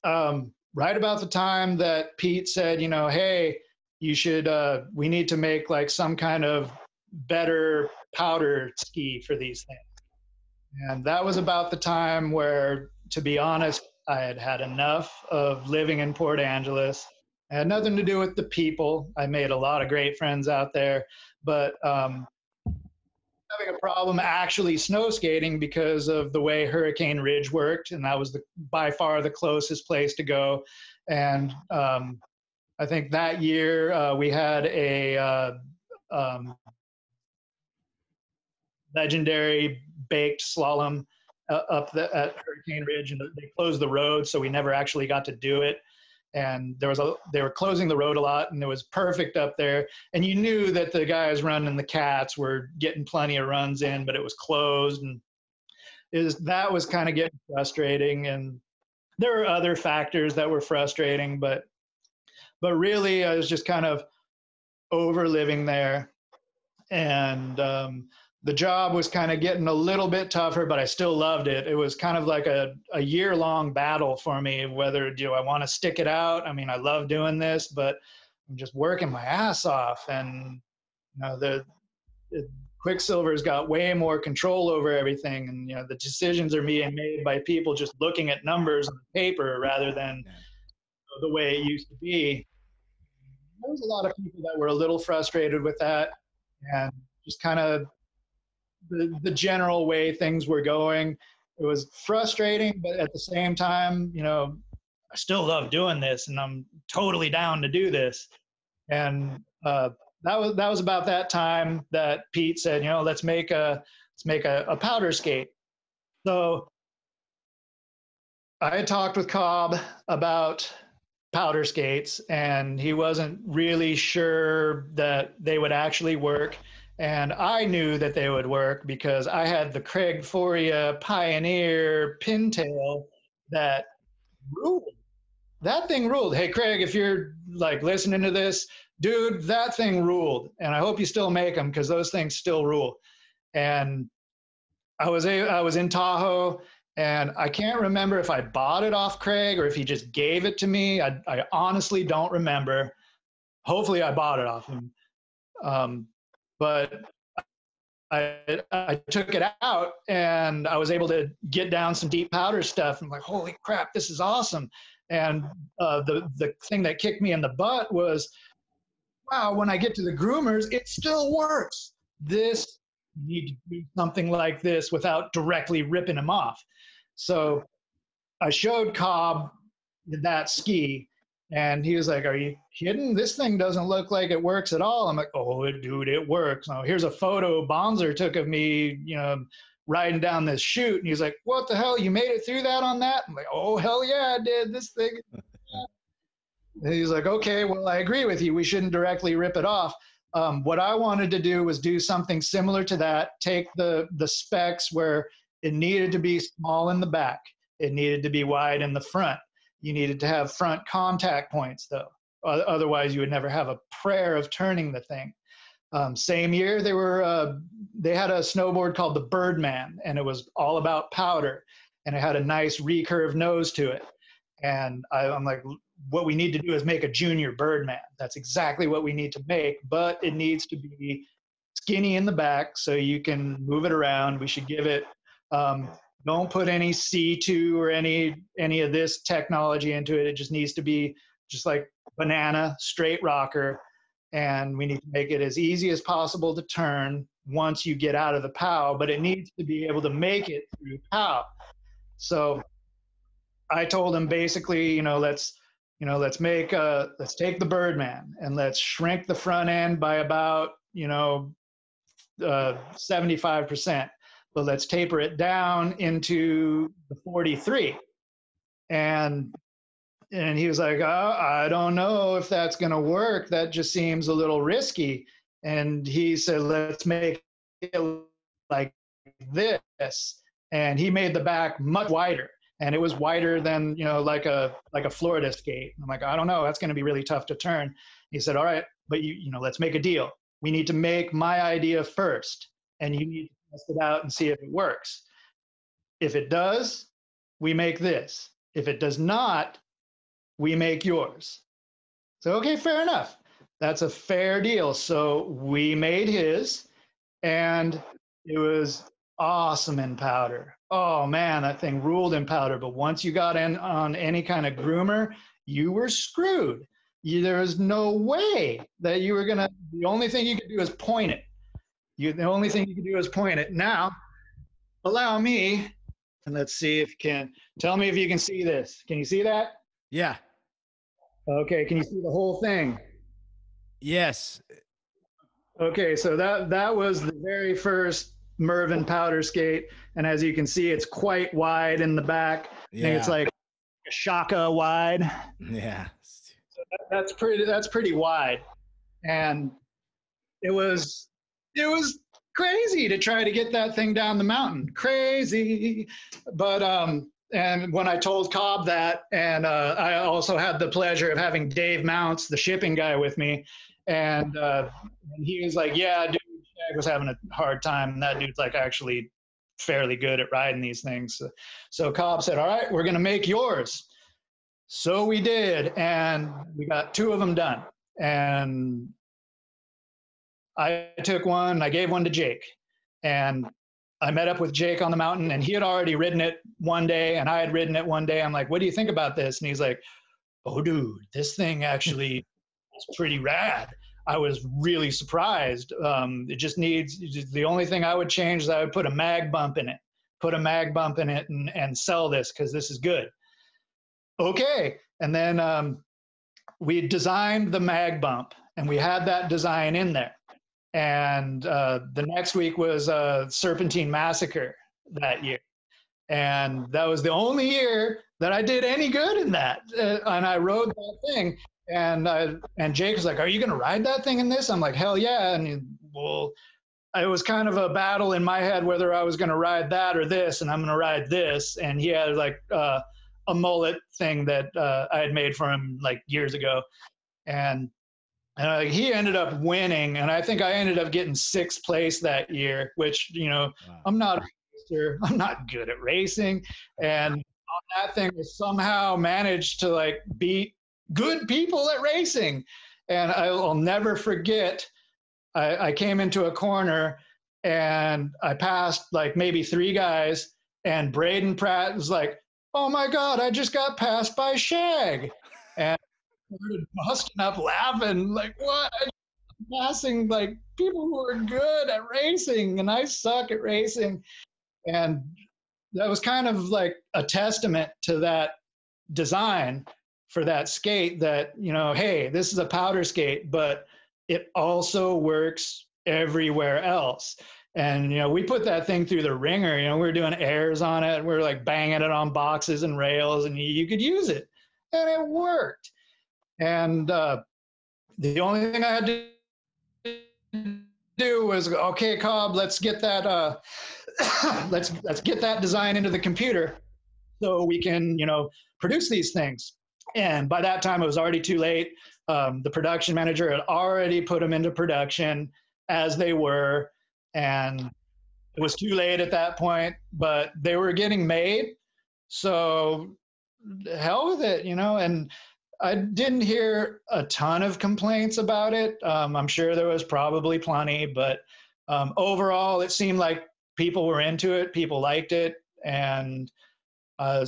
right about the time that Pete said, hey, you should, we need to make like some kind of better powder ski for these things. And that was about the time where, to be honest, I had had enough of living in Port Angeles. It had nothing to do with the people. I made a lot of great friends out there, but having a problem actually snow skating because of the way Hurricane Ridge worked, and that was by far the closest place to go. And I think that year we had a legendary baked slalom up at Hurricane Ridge, and they closed the road, so we never actually got to do it. And they were closing the road a lot, and it was perfect up there. And you knew that the guys running the cats were getting plenty of runs in, but it was closed, and that was kind of getting frustrating. And there were other factors that were frustrating, but really I was just kind of over living there. And the job was kind of getting a little bit tougher, but I still loved it. It was kind of like a year-long battle for me, whether I want to stick it out. I mean, I love doing this, but I'm just working my ass off. And the Quicksilver's got way more control over everything, and the decisions are being made by people just looking at numbers on paper rather than the way it used to be. There was a lot of people that were a little frustrated with that, and just kind of the general way things were going. It was frustrating, but at the same time, I still love doing this, and I'm totally down to do this. And that was about that time that Pete said, let's make a powder skate. So I had talked with Cobb about powder skates, and he wasn't really sure that they would actually work. And I knew that they would work because I had the Craig Foria Pioneer pintail that ruled. That thing ruled. Hey, Craig, if you're like listening to this, dude, that thing ruled. And I hope you still make them because those things still rule. And I was in Tahoe, and I can't remember if I bought it off Craig or if he just gave it to me. I honestly don't remember. Hopefully I bought it off him. But I took it out, and I was able to get down some deep powder stuff. I'm like, holy crap, this is awesome. And the thing that kicked me in the butt was, wow, when I get to the groomers, it still works. You need to do something like this without directly ripping them off. So I showed Cobb that ski, and he was like, are you kidding? This thing doesn't look like it works at all. I'm like, oh, dude, it works. Now, here's a photo Bonzer took of me, riding down this chute. And he's like, what the hell? You made it through that on that? I'm like, oh, hell yeah, I did. This thing. And he's like, okay, well, I agree with you. We shouldn't directly rip it off. What I wanted to do was do something similar to that, take the specs where it needed to be small in the back. It needed to be wide in the front. You needed to have front contact points, though. Otherwise, you would never have a prayer of turning the thing. Same year, they had a snowboard called the Birdman, and it was all about powder, and it had a nice recurve nose to it. And I'm like, what we need to do is make a junior Birdman. That's exactly what we need to make, but it needs to be skinny in the back so you can move it around. We should give it, don't put any C2 or any of this technology into it. It just needs to be just like banana, straight rocker. And we need to make it as easy as possible to turn once you get out of the POW, but it needs to be able to make it through POW. So I told him basically, let's take the Birdman and let's shrink the front end by about, 75%, but let's taper it down into the 43. And he was like, I don't know if that's going to work. That just seems a little risky. And he said, let's make it like this. And he made the back much wider. And it was wider than, like a Florida skate. I'm like, I don't know. That's going to be really tough to turn. He said, all right, but let's make a deal. We need to make my idea first. And you need to test it out and see if it works. If it does, we make this. If it does not, we make yours. So, okay, fair enough. That's a fair deal. So we made his, and it was awesome in powder. Oh man, that thing ruled in powder. But once you got in on any kind of groomer, you were screwed. There was no way that you were gonna. The only thing you could do is point it. The only thing you could do is point it. Now, allow me, and let's see if you can. Tell me if you can see this. Can you see that? Yeah. Okay, can you see the whole thing? Yes. Okay, so that was the very first Mervin powder skate, and as you can see, it's quite wide in the back. Yeah. I think it's like a Shaka wide. Yeah. So that's pretty wide, and it was crazy to try to get that thing down the mountain. Crazy, but and when I told Cobb that, and I also had the pleasure of having Dave Mounts, the shipping guy, with me, and he was like, yeah, dude, Shag was having a hard time, and that dude's like actually fairly good at riding these things. So Cobb said, all right, we're going to make yours. So we did, and we got 2 of them done. And I took one, I gave one to Jake, and I met up with Jake on the mountain, and he had already ridden it one day, and I had ridden it one day. I'm like, what do you think about this? And he's like, oh, dude, this thing actually is pretty rad. I was really surprised. It just needs, the only thing I would change is I would put a mag bump in it, and sell this because this is good. Okay. And then we designed the mag bump, and we had that design in there. And the next week was Serpentine Massacre that year. And that was the only year that I did any good in that. And I rode that thing. And Jake was like, "Are you going to ride that thing in this?" I'm like, "Hell yeah!" And well, it was kind of a battle in my head whether I was going to ride that or this, and I'm going to ride this. And he had like a mullet thing that I had made for him like years ago, and he ended up winning, and I think I ended up getting sixth place that year, which, you know, wow. I'm not good at racing, and on that thing I somehow managed to like beat good people at racing. And I'll never forget, I came into a corner and I passed like maybe three guys, and Braden Pratt was like, "Oh my God, I just got passed by Shag." And started busting up laughing, like, what? I'm passing like people who are good at racing, and I suck at racing. And that was kind of like a testament to that design for that skate, that, you know, hey, this is a powder skate, but it also works everywhere else. And, you know, we put that thing through the ringer. You know, we were doing airs on it. We were like banging it on boxes and rails, and you could use it, and it worked. And the only thing I had to do was, okay, Cobb, let's get that let's get that design into the computer so we can, you know, produce these things. And by that time, it was already too late. The production manager had already put them into production as they were, and it was too late at that point. But they were getting made, so hell with it, you know. And I didn't hear a ton of complaints about it. I'm sure there was probably plenty, but overall, it seemed like people were into it. People liked it. And I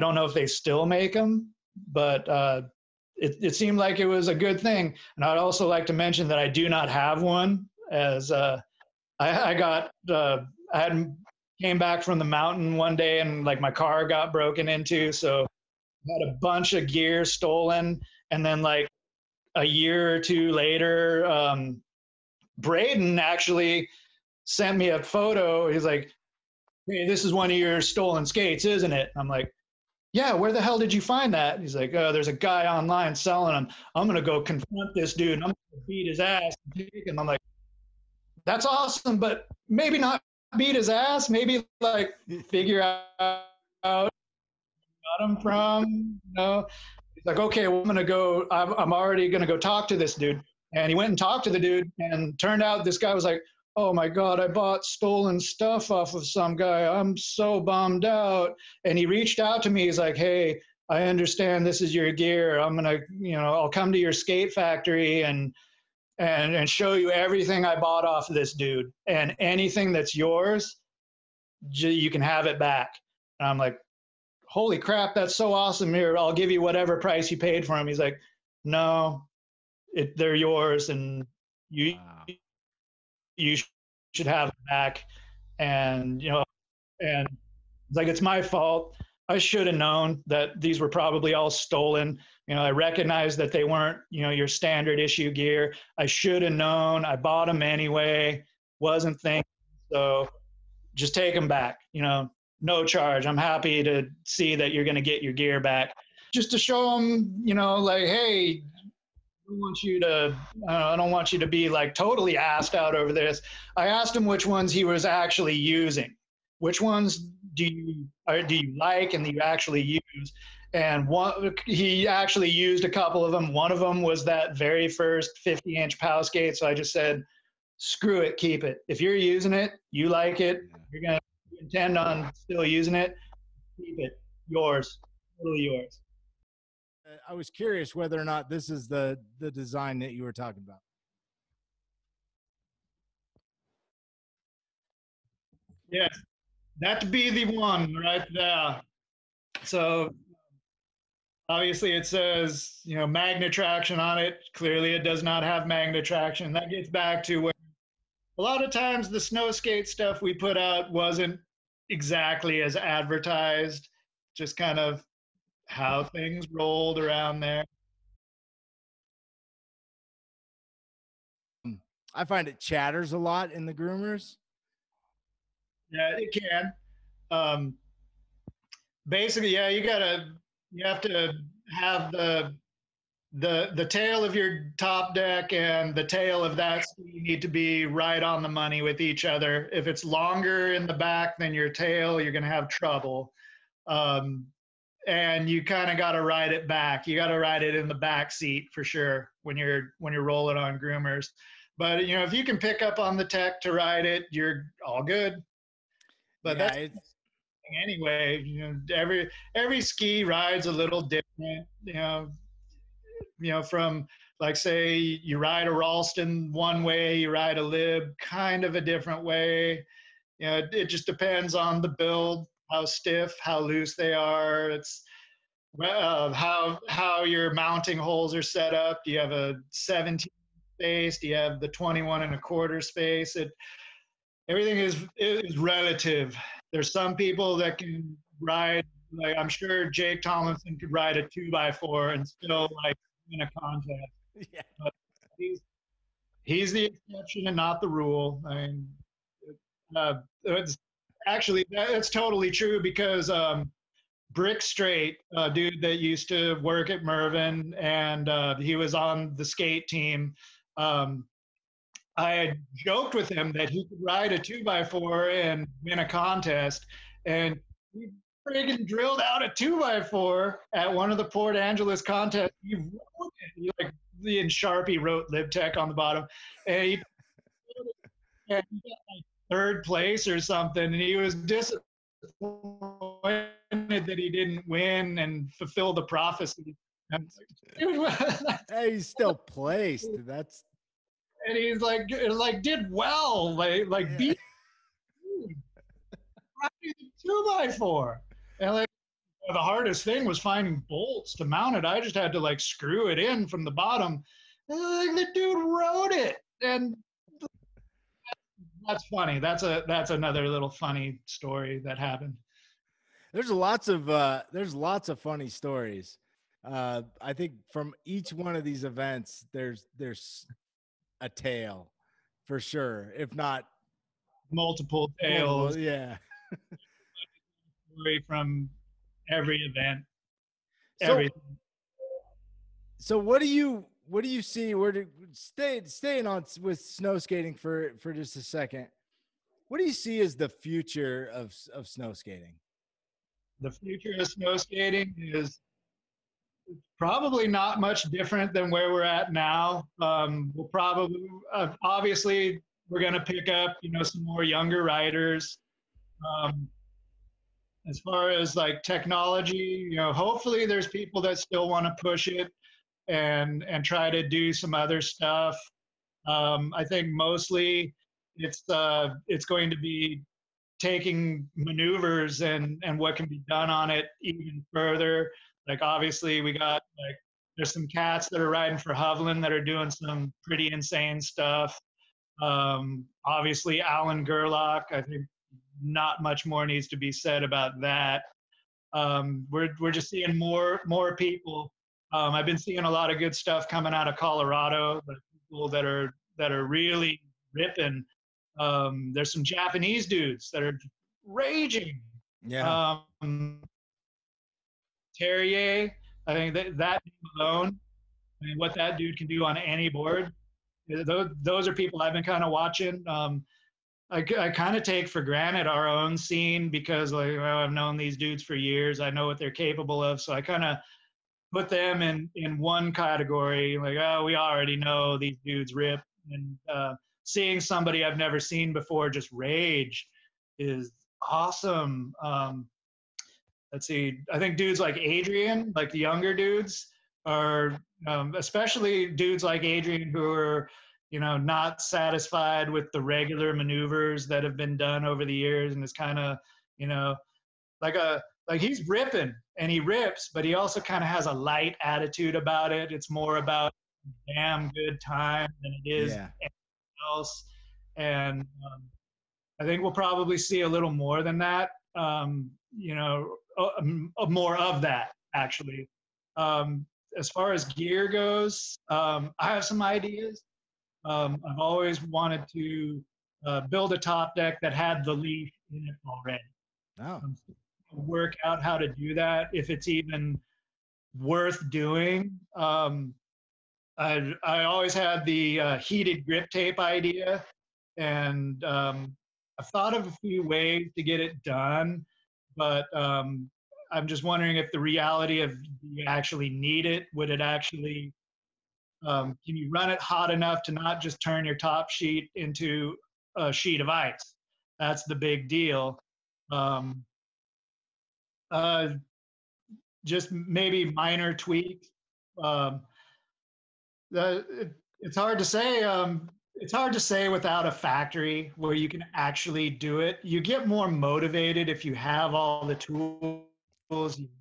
don't know if they still make them, but it seemed like it was a good thing. And I'd also like to mention that I do not have one, as I came back from the mountain one day, and like my car got broken into. So had a bunch of gear stolen, and then like a year or two later, Braden actually sent me a photo. He's like, "Hey, this is one of your stolen skates, isn't it?" I'm like, "Yeah, where the hell did you find that?" He's like, "Oh, there's a guy online selling them. I'm gonna go confront this dude, and I'm gonna beat his ass." And I'm like, "That's awesome, but maybe not beat his ass. Maybe like figure out got him from, you know." He's like, "Okay, well, I'm already gonna go talk to this dude." And he went and talked to the dude, and turned out this guy was like, "Oh my God, I bought stolen stuff off of some guy. I'm so bummed out." And he reached out to me. He's like, "Hey, I understand this is your gear. I'm gonna, you know, I'll come to your skate factory and show you everything I bought off of this dude, and anything that's yours, you can have it back." And I'm like, "Holy crap, that's so awesome. Here, I'll give you whatever price you paid for them." He's like, "No, they're yours, and you wow. you should have them back." And, you know, and it's like, it's my fault. I should have known that these were probably all stolen. You know, I recognize that they weren't, you know, your standard issue gear. I should have known. I bought them anyway. Wasn't thinking. So just take them back, you know, no charge. I'm happy to see that you're going to get your gear back, just to show them, you know, like, hey, I don't want you to be like totally assed out over this. I asked him which ones he was actually using. Which ones do you like and that you actually use? And he actually used a couple of them. One of them was that very first 50-inch POW skate. So I just said, screw it, keep it. If you're using it, you like it, you're going to intend on still using it, keep it. Yours, totally yours. I was curious whether or not this is the design that you were talking about. Yes, that be the one right there. So obviously it says, magnet traction on it. Clearly it does not have magnet traction. That gets back to where a lot of times the snow skate stuff we put out wasn't exactly as advertised, just kind of how things rolled around there. I find it chatters a lot in the groomers. Yeah, it can. Um, Basically, yeah, you have to have the tail of your top deck and the tail of that ski need to be right on the money with each other. If it's longer in the back than your tail, you're going to have trouble. Um, and you kind of got to ride it back. You got to ride it in the back seat for sure when you're rolling on groomers. But if you can pick up on the tech to ride it, you're all good. But Yeah, that's it's anyway. Every ski rides a little different. From like say you ride a Ralston one way, you ride a lib kind of a different way. It just depends on the build, how stiff, how loose they are. It's how your mounting holes are set up. Do you have a 17 space? Do you have the 21 and a quarter space? Everything is relative. There's some people that can ride, like I'm sure Jake Tomlinson could ride a 2x4 and still like win a contest. yeah. But he's the exception and not the rule. I mean, it's actually that's totally true because Brick Straight, a dude that used to work at Mervyn, and he was on the skate team. Um, I had joked with him that he could ride a 2x4 and win a contest, and he friggin' drilled out a 2x4 at one of the Port Angeles contests. He wrote it. In Sharpie wrote LibTech on the bottom, and he got like third place or something, and he was disappointed that he didn't win and fulfill the prophecy. And, Hey, he's still placed. That's and he's like did well, like yeah. beat 2x4. And like the hardest thing was finding bolts to mount it. I just had to like screw it in from the bottom. And, like the dude wrote it, and that's funny. That's another little funny story that happened. There's lots of funny stories. I think from each one of these events, there's a tale for sure, if not Multiple multiple. tales Yeah. from every event. So Everything. so what do you see? Where to staying on with snow skating for just a second? What do you see as the future of snow skating? The future of snow skating is probably not much different than where we're at now. We'll probably, obviously, we're going to pick up, some more younger riders. Um, as far as like technology, hopefully there's people that still want to push it and try to do some other stuff. I think mostly it's going to be taking maneuvers and what can be done on it even further. Like obviously we got like there's some cats that are riding for Hovland that are doing some pretty insane stuff. Obviously Alan Gerlach, I think not much more needs to be said about that. We're just seeing more people. I've been seeing a lot of good stuff coming out of Colorado, but people that are really ripping. There's some Japanese dudes that are raging. Yeah. Terrier, I think that alone, I mean, what that dude can do on any board, those are people I've been kind of watching. I kind of take for granted our own scene because like well, I've known these dudes for years. I know what they're capable of, so I kind of put them in one category. Like, oh, we already know these dudes rip, and seeing somebody I've never seen before just rage is awesome. Let's see. I think dudes like Adrian, like the younger dudes, are especially dudes like Adrian who are not satisfied with the regular maneuvers that have been done over the years, and is kind of, you know, like he's ripping and he rips, but he also kind of has a light attitude about it. It's more about damn good time than it is Yeah. anything else. And I think we'll probably see a little more than that. More of that actually. As far as gear goes, I have some ideas. I've always wanted to build a top deck that had the leaf in it already. Oh. Work out how to do that, if it's even worth doing. I always had the heated grip tape idea, and I've thought of a few ways to get it done, but I'm just wondering if the reality of, do you actually need it? Would it actually, can you run it hot enough to not just turn your top sheet into a sheet of ice? That's the big deal. Um, uh, just maybe minor tweaks. Um, it's hard to say. It's hard to say without a factory where you can actually do it. You get more motivated if you have all the tools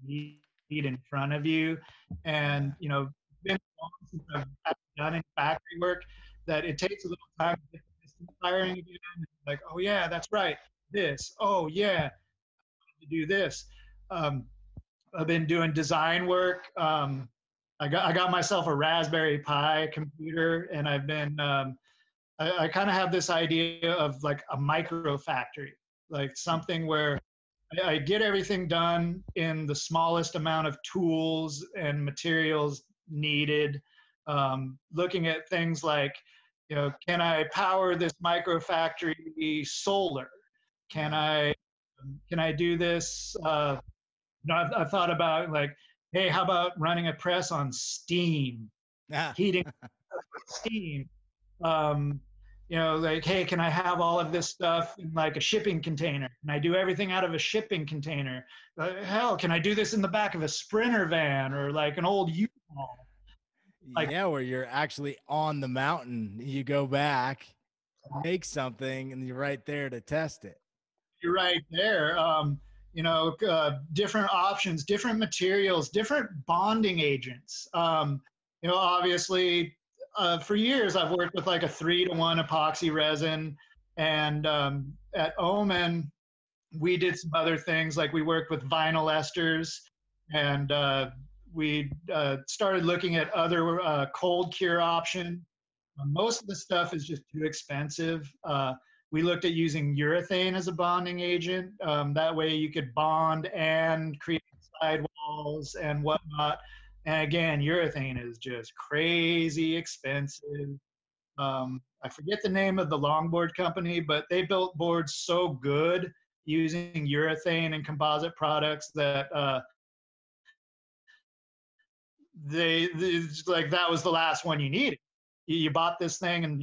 you need in front of you. And, it's been long since I've done any factory work, that it takes a little time to get the system firing again. Like, oh, yeah, that's right. This. Oh, yeah, to do this. I've been doing design work. I got myself a Raspberry Pi computer, and I've been I kind of have this idea of like a micro factory, like something where I get everything done in the smallest amount of tools and materials needed. Looking at things like, can I power this micro factory solar? Can I do this? I've thought about, like, hey, how about running a press on steam, Yeah. heating steam? Um, like, hey, can I have all of this stuff in like a shipping container? Can I do everything out of a shipping container? Hell, can I do this in the back of a Sprinter van or like an old U-Haul? Like, Yeah, where you're actually on the mountain. You go back, make something, and you're right there to test it. you're right there. Different options, different materials, different bonding agents. Obviously, for years I've worked with like a 3-to-1 epoxy resin, and at Omen we did some other things, like we worked with vinyl esters, and we started looking at other cold cure options. Most of the stuff is just too expensive. We looked at using urethane as a bonding agent. That way you could bond and create sidewalls and whatnot. And again, urethane is just crazy expensive. I forget the name of the longboard company, but they built boards so good using urethane and composite products that like that was the last one you needed. You bought this thing, and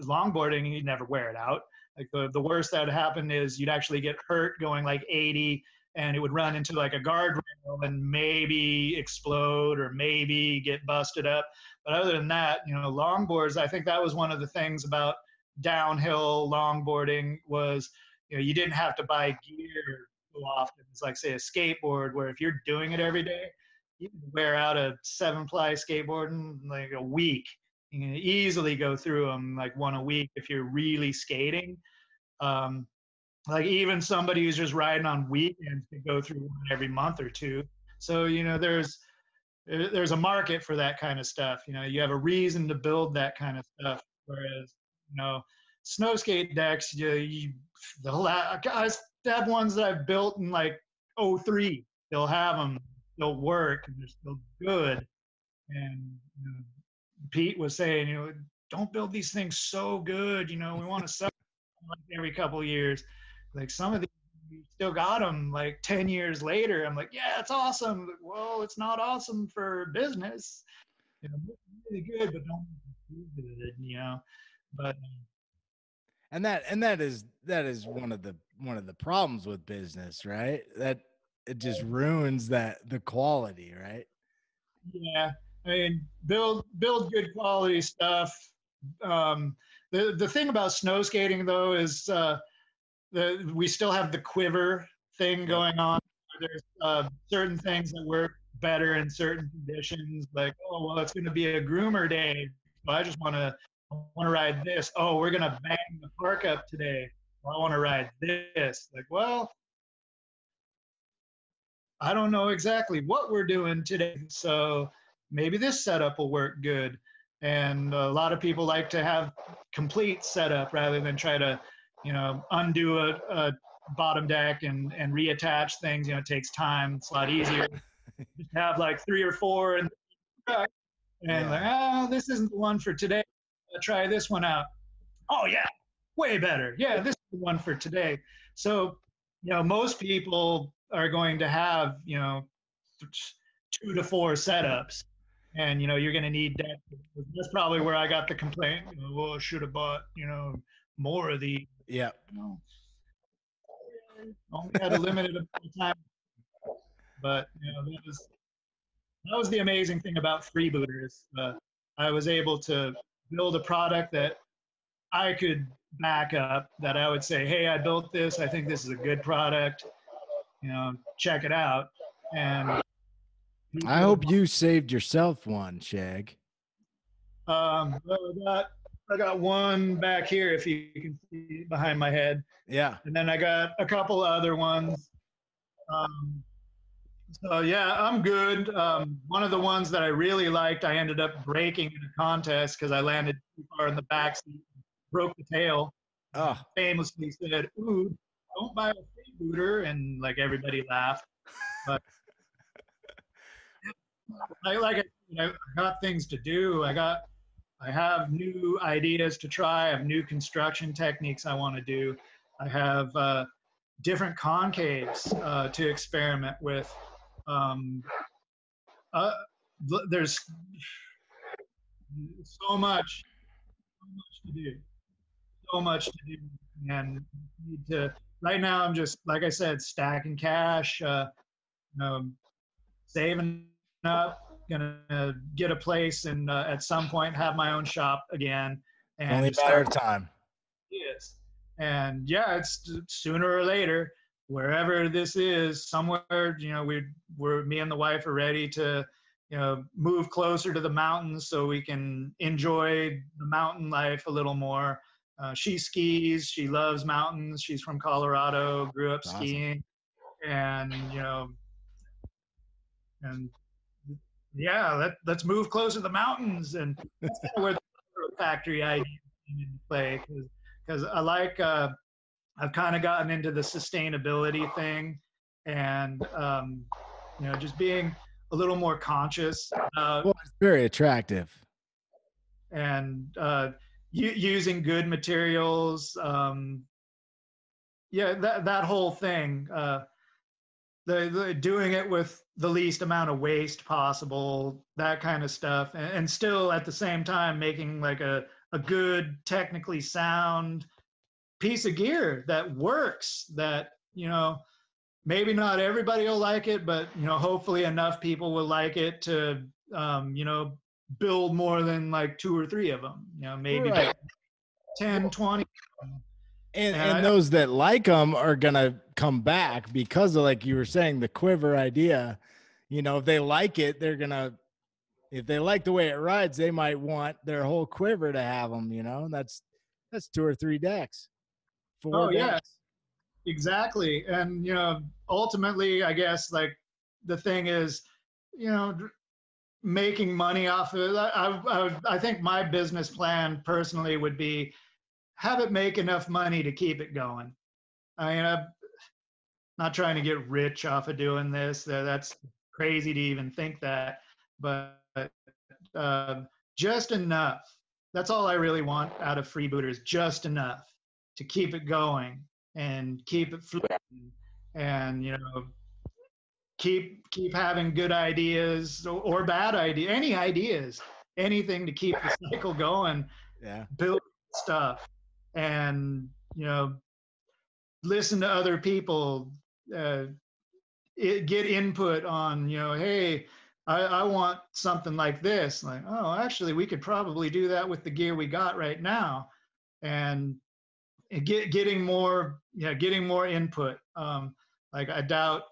longboarding, and you'd never wear it out. Like the worst that would happen is you'd actually get hurt going like 80, and it would run into like a guardrail and maybe explode or maybe get busted up. But other than that, longboards, I think that was one of the things about downhill longboarding was, you didn't have to buy gear so often. It's like, say, a skateboard, where if you're doing it every day, you can wear out a 7-ply skateboard in like a week. You can easily go through them like one a week if you're really skating. Um, like even somebody who's just riding on weekends could go through one every month or two. So there's a market for that kind of stuff. You have a reason to build that kind of stuff. Whereas snow skate decks, guys have ones that I've built in like '03. They'll have them. They'll work, and they're still good. And Pete was saying, don't build these things so good. We want to sell them like every couple of years. Like some of these, you still got them like 10 years later. I'm like, yeah, it's awesome. Like, well, it's not awesome for business. It's really good, but don't be too good. But that is one of the problems with business, right? That it just ruins the quality, right? yeah, I mean, build good quality stuff. The thing about snow skating though is we still have the quiver thing going on. There's certain things that work better in certain conditions. Like, oh well, it's going to be a groomer day, so I just want to ride this. Oh, we're going to bang the park up today. Well, I want to ride this. Like, well, I don't know exactly what we're doing today, so maybe this setup will work good. And a lot of people like to have complete setup rather than try to, undo a bottom deck and reattach things. It takes time. It's a lot easier. Just have like 3 or 4 and like, oh, this isn't the one for today. I'll try this one out. Oh yeah, way better. Yeah, this is the one for today. So, most people are going to have, 2 to 4 setups. And, you're going to need that. That's probably where I got the complaint. Well, I should have bought, more of these. Yeah. Only had a limited amount of time. But, that was the amazing thing about Freebooters. I was able to build a product that I could back up, that I would say, hey, I built this. I think this is a good product. Check it out. And I hope you saved yourself one, Shag. Well, I got one back here, if you can see behind my head. Yeah. And then I got a couple other ones. So yeah, I'm good. One of the ones that I really liked, I ended up breaking in a contest because I landed too far in the back seat, broke the tail. Oh. Famously said, "Ooh, don't buy a freebooter," and like everybody laughed. But I got things to do. I have new ideas to try. I have new construction techniques I want to do. I have different concaves to experiment with. There's so much to do. So much to do. And need to, right now, I'm just, like I said, stacking cash, saving up, gonna get a place and at some point have my own shop again. And only a matter of time. Yes. And yeah, it's sooner or later, wherever this is, somewhere, we're me and the wife are ready to, move closer to the mountains so we can enjoy the mountain life a little more. She skis, she loves mountains. She's from Colorado, grew up skiing, and and yeah, let's move closer to the mountains, and that's kind of where the factory idea came into play, because I like I've kind of gotten into the sustainability thing, and just being a little more conscious. Well, it's very attractive. And using good materials. Yeah, that whole thing. The doing it with the least amount of waste possible, that kind of stuff, and still at the same time making like a good, technically sound piece of gear that works, that maybe not everybody will like it, but hopefully enough people will like it to build more than like 2 or 3 of them, maybe right. 10, 20. And those that like them are gonna come back because of, like you were saying, the quiver idea. If they like it, they're gonna, if they like the way it rides, they might want their whole quiver to have them. That's 2 or 3 decks, 4 decks. Yeah, exactly. And ultimately, I guess, like, the thing is, making money off of it. I think my business plan personally would be have it make enough money to keep it going. I mean, I'm not trying to get rich off of doing this. That's crazy to even think that, but just enough. That's all I really want out of Freebooters, just enough to keep it going and keep it flipping, and keep having good ideas or bad ideas, any ideas, anything to keep the cycle going. Yeah. Build stuff, and listen to other people, get input on, hey, I want something like this. Like, oh, actually, we could probably do that with the gear we got right now, and getting more, getting more input. Like I doubt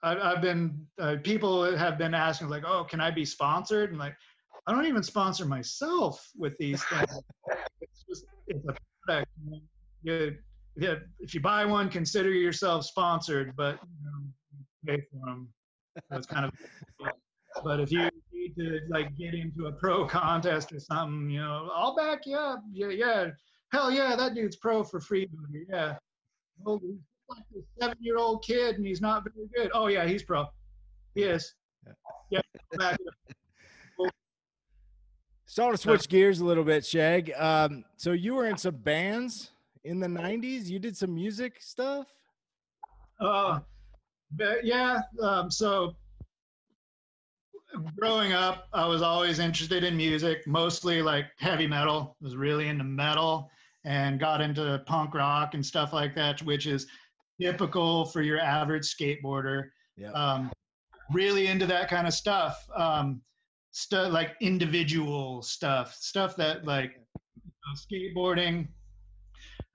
I've been people have been asking like, oh, can I be sponsored? And like, I don't even sponsor myself with these things. It's a product. If you buy one, consider yourself sponsored, but pay for them. So it's kind of. But if you need to like get into a pro contest or something, I'll back you up. Yeah. Hell yeah, that dude's pro for Freebooter. Yeah. Oh, he's like a 7-year-old kid and he's not very good. Oh yeah, he's pro. He is. Yeah. Back it up. So I want to switch gears a little bit, Shag. So you were in some bands in the 90s. You did some music stuff? Yeah. So growing up, I was always interested in music, mostly like heavy metal. I was really into metal and got into punk rock and stuff like that, which is typical for your average skateboarder. Yeah. Really into that kind of stuff. Stuff like individual stuff that like skateboarding.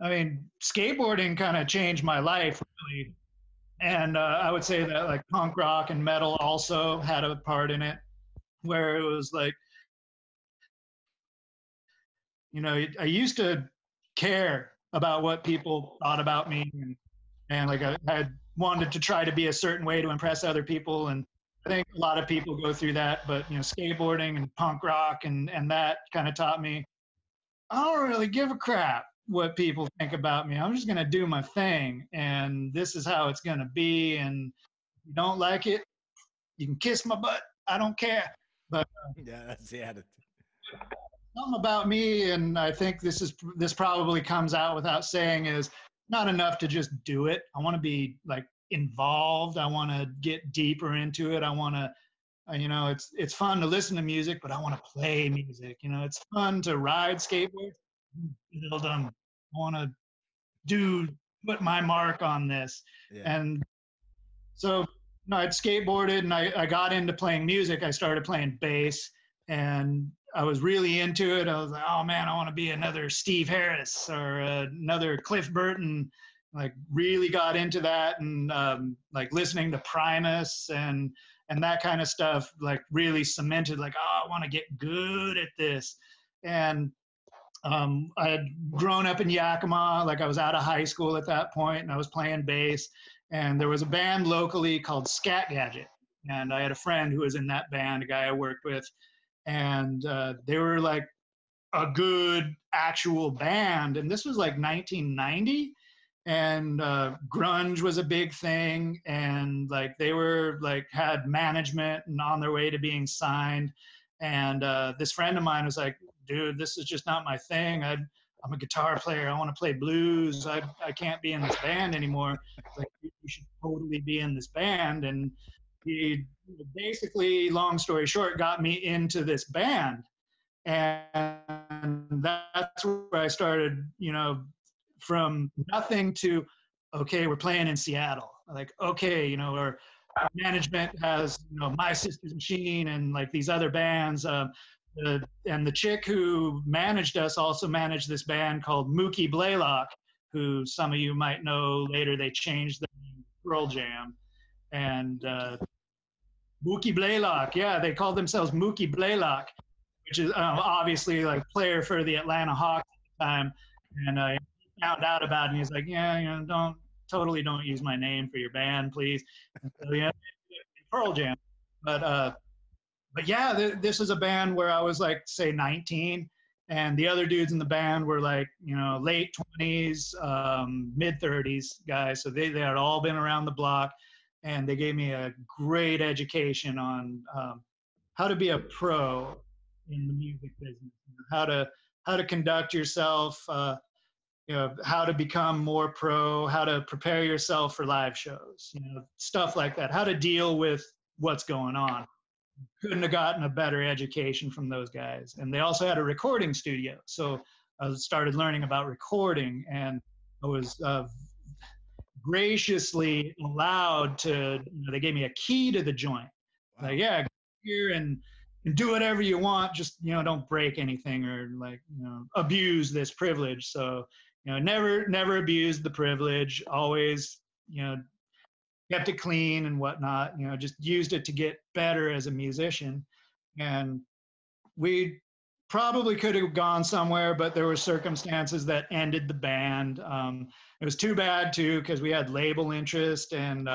I mean, skateboarding kind of changed my life really. And I would say that like punk rock and metal also had a part in it, where it was like, I used to care about what people thought about me, and like I had wanted to try to be a certain way to impress other people. And I think a lot of people go through that, but skateboarding and punk rock and that kind of taught me I don't really give a crap what people think about me. I'm just going to do my thing, and this is how it's going to be. And if you don't like it, you can kiss my butt. I don't care. But yeah, that's the attitude. Something about me, and I think this probably comes out without saying, is not enough to just do it. I want to be like involved. I want to get deeper into it. I want to it's fun to listen to music, but I want to play music. It's fun to ride skateboards, build them. I want to put my mark on this. Yeah. And so I'd skateboarded and I got into playing music. I started playing bass and I was really into it. I was like, oh man, I want to be another Steve Harris or another Cliff Burton. Like really got into that, and like listening to Primus and that kind of stuff, like really cemented, like, oh, I want to get good at this. And I had grown up in Yakima, like I was out of high school at that point, and I was playing bass. And there was a band locally called Scat Gadget. And I had a friend who was in that band, a guy I worked with. And they were like a good actual band. And this was like 1990. And grunge was a big thing, and like they were like had management and on their way to being signed. And this friend of mine was like, dude, this is just not my thing. I'm a guitar player. I want to play blues. I can't be in this band anymore. Like, you should totally be in this band. And he basically, long story short, got me into this band. And that's where I started, from nothing to, okay, we're playing in Seattle. Like, okay, our management has, My Sister's Machine and like these other bands. And the chick who managed us also managed this band called Mookie Blaylock, who some of you might know later. They changed the name to Pearl Jam. And Mookie Blaylock, yeah, they called themselves Mookie Blaylock, which is obviously like player for the Atlanta Hawks at the time. And I found out about it, and he's like, yeah, don't use my name for your band, please. And so, yeah, Pearl Jam. But yeah, this is a band where I was like, say 19, and the other dudes in the band were like, late 20s, mid 30s guys. So they had all been around the block, and they gave me a great education on how to be a pro in the music business, how to conduct yourself, how to become more pro, how to prepare yourself for live shows, stuff like that, how to deal with what's going on. Couldn't have gotten a better education from those guys. And they also had a recording studio. So I started learning about recording, and I was graciously allowed to, they gave me a key to the joint. Wow. Like, yeah, here and do whatever you want. Just, don't break anything or like, abuse this privilege. So, never abused the privilege, always, kept it clean and whatnot, just used it to get better as a musician. And we probably could have gone somewhere, but there were circumstances that ended the band. It was too bad too, because we had label interest and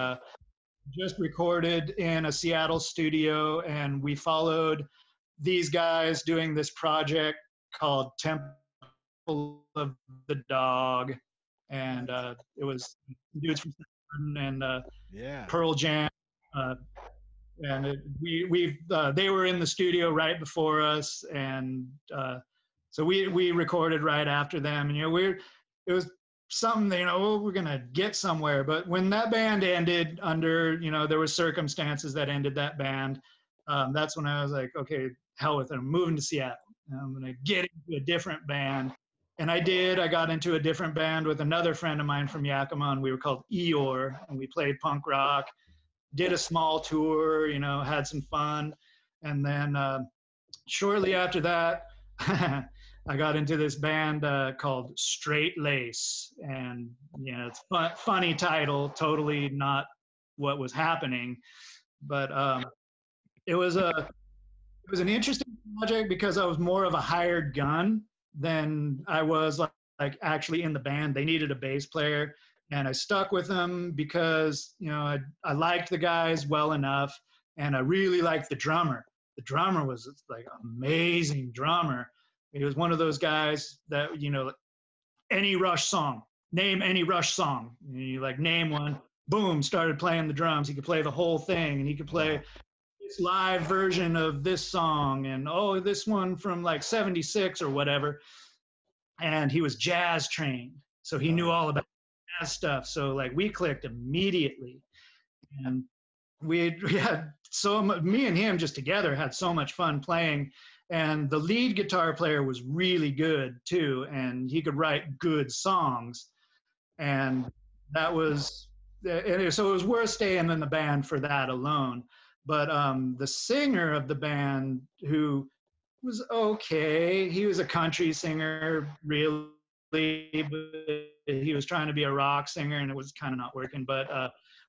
just recorded in a Seattle studio, and we followed these guys doing this project called Temple of the Dog. And it was dudes from and Pearl Jam. And they were in the studio right before us, and so we recorded right after them. And it was something that, we're gonna get somewhere. But when that band ended, there were circumstances that ended that band. That's when I was like, okay, hell with it. I'm moving to Seattle. I'm gonna get into a different band. And I did. I got into a different band with another friend of mine from Yakima, and we were called Eeyore, and we played punk rock. Did a small tour, had some fun. And then shortly after that, I got into this band called Straight Lace. And, it's funny title, totally not what was happening. But it was an interesting project because I was more of a hired gun than I was like actually in the band. They needed a bass player. And I stuck with them because, I liked the guys well enough, and I really liked the drummer. The drummer was like amazing drummer. He was one of those guys that, any Rush song, name any Rush song. You like name one, boom, started playing the drums. He could play the whole thing, and he could play this live version of this song, and this one from like 76 or whatever. And he was jazz trained, so he knew all about stuff. So like we clicked immediately, and we had me and him just together had so much fun playing. And the lead guitar player was really good too, and he could write good songs. And that was, so it was worth staying in the band for that alone. But the singer of the band, who was okay, he was a country singer, really, but he was trying to be a rock singer, and it was kind of not working. But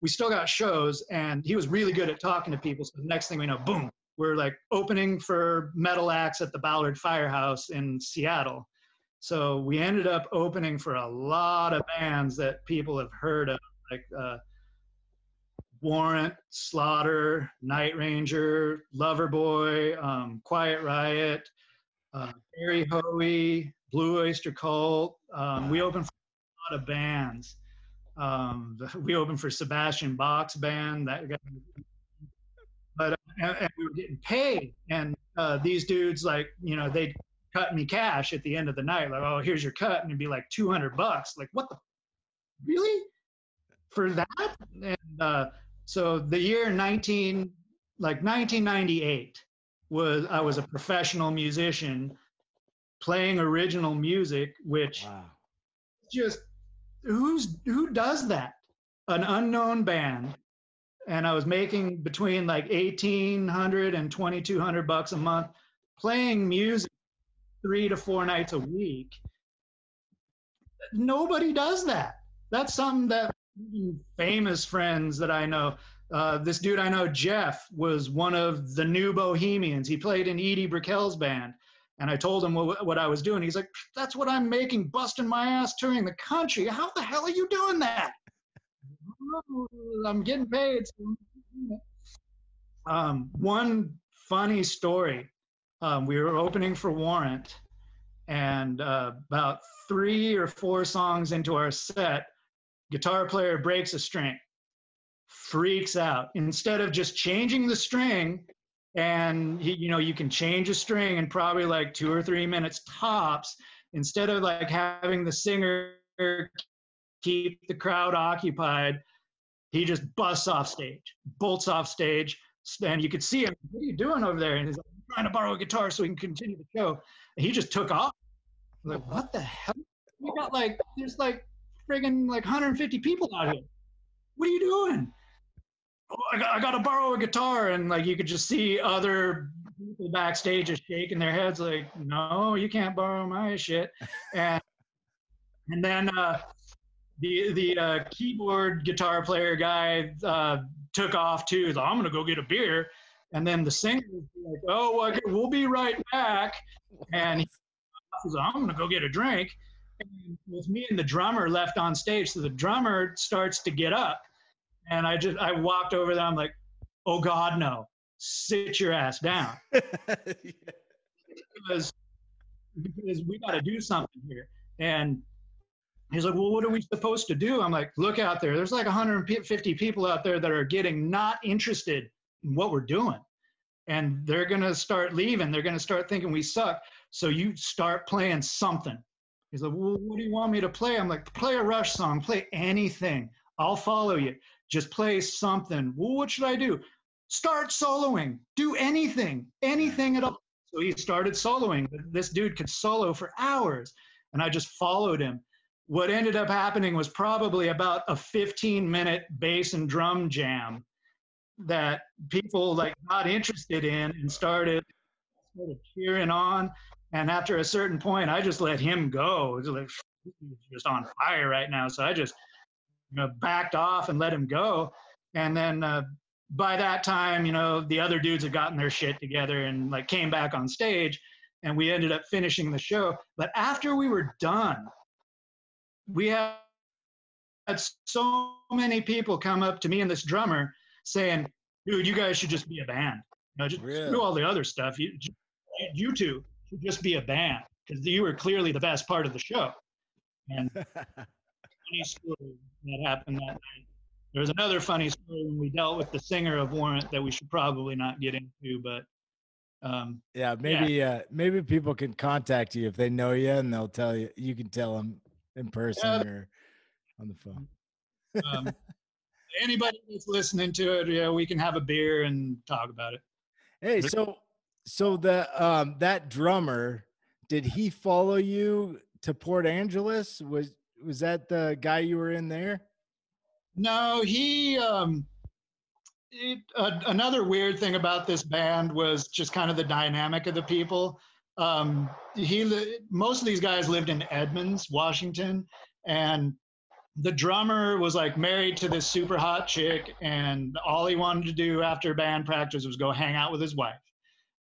we still got shows, and he was really good at talking to people. So the next thing we know, boom, we're like opening for metal acts at the Ballard Firehouse in Seattle. So we ended up opening for a lot of bands that people have heard of, like Warrant, Slaughter, Night Ranger, Loverboy, Quiet Riot, Harry Hoey, Blue Oyster Cult. We opened for a lot of bands. We opened for Sebastian Bach's band. But and we were getting paid, and these dudes, like, they'd cut me cash at the end of the night, like, oh, here's your cut, and it'd be like $200. Like, what the, really, for that? And so the year 1998 I was a professional musician playing original music, which just who does that? An unknown band. And I was making between like $1,800 and $2,200 a month playing music 3 to 4 nights a week. Nobody does that. That's something that famous friends that I know, this dude I know, Jeff, was one of the New Bohemians. He played in Edie Brickell's band. And I told him what I was doing. He's like, that's what I'm making, busting my ass touring the country. How the hell are you doing that? I'm getting paid. One funny story. We were opening for Warrant, and about 3 or 4 songs into our set, guitar player breaks a string, freaks out. Instead of just changing the string, and you can change a string in probably like 2 or 3 minutes tops, instead of like having the singer keep the crowd occupied, he just busts off stage, bolts off stage, and you could see him, what are you doing over there? And he's like, I'm trying to borrow a guitar so we can continue the show. And he just took off. I'm like, what the hell? We got there's like friggin' like 150 people out here. What are you doing? oh, I got to borrow a guitar. And like, you could just see other people backstage just shaking their heads like, no, you can't borrow my shit. And, and then the keyboard guitar player guy took off too. He's like, I'm going to go get a beer. And then the singer was like, oh, okay, we'll be right back. And he's like, I'm going to go get a drink. And with me and the drummer left on stage, so the drummer starts to get up. And I walked over there. I'm like, oh God, no, sit your ass down. because we got to do something here. And he's like, well, what are we supposed to do? I'm like, look out there. There's like 150 people out there that are getting not interested in what we're doing. And they're going to start leaving. They're going to start thinking we suck. So you start playing something. He's like, well, what do you want me to play? I'm like, play a Rush song, play anything. I'll follow you. Just play something. Well, what should I do? Start soloing. Do anything at all. So he started soloing. This dude could solo for hours. And I just followed him. What ended up happening was probably about a 15-minute bass and drum jam that people like got interested in and started cheering on. And after a certain point, I just let him go. It was like, he's just on fire right now. So I just backed off and let him go. And then by that time, the other dudes had gotten their shit together and like came back on stage, and we ended up finishing the show. But after we were done, we had so many people come up to me and this drummer saying, dude, you guys should just be a band. Just do all the other stuff. You two should just be a band, because you were clearly the best part of the show. And funny story that happened that night. There was another funny story when we dealt with the singer of Warrant that we should probably not get into, but maybe people can contact you if they know you, and they'll tell you. You can tell them in person or on the phone. Anybody that's listening to it, we can have a beer and talk about it. Hey, so the that drummer, did he follow you to Port Angeles? Was that the guy you were in there? No, he another weird thing about this band was just kind of the dynamic of the people. Most of these guys lived in Edmonds, Washington, and the drummer was like married to this super hot chick, and all he wanted to do after band practice was go hang out with his wife.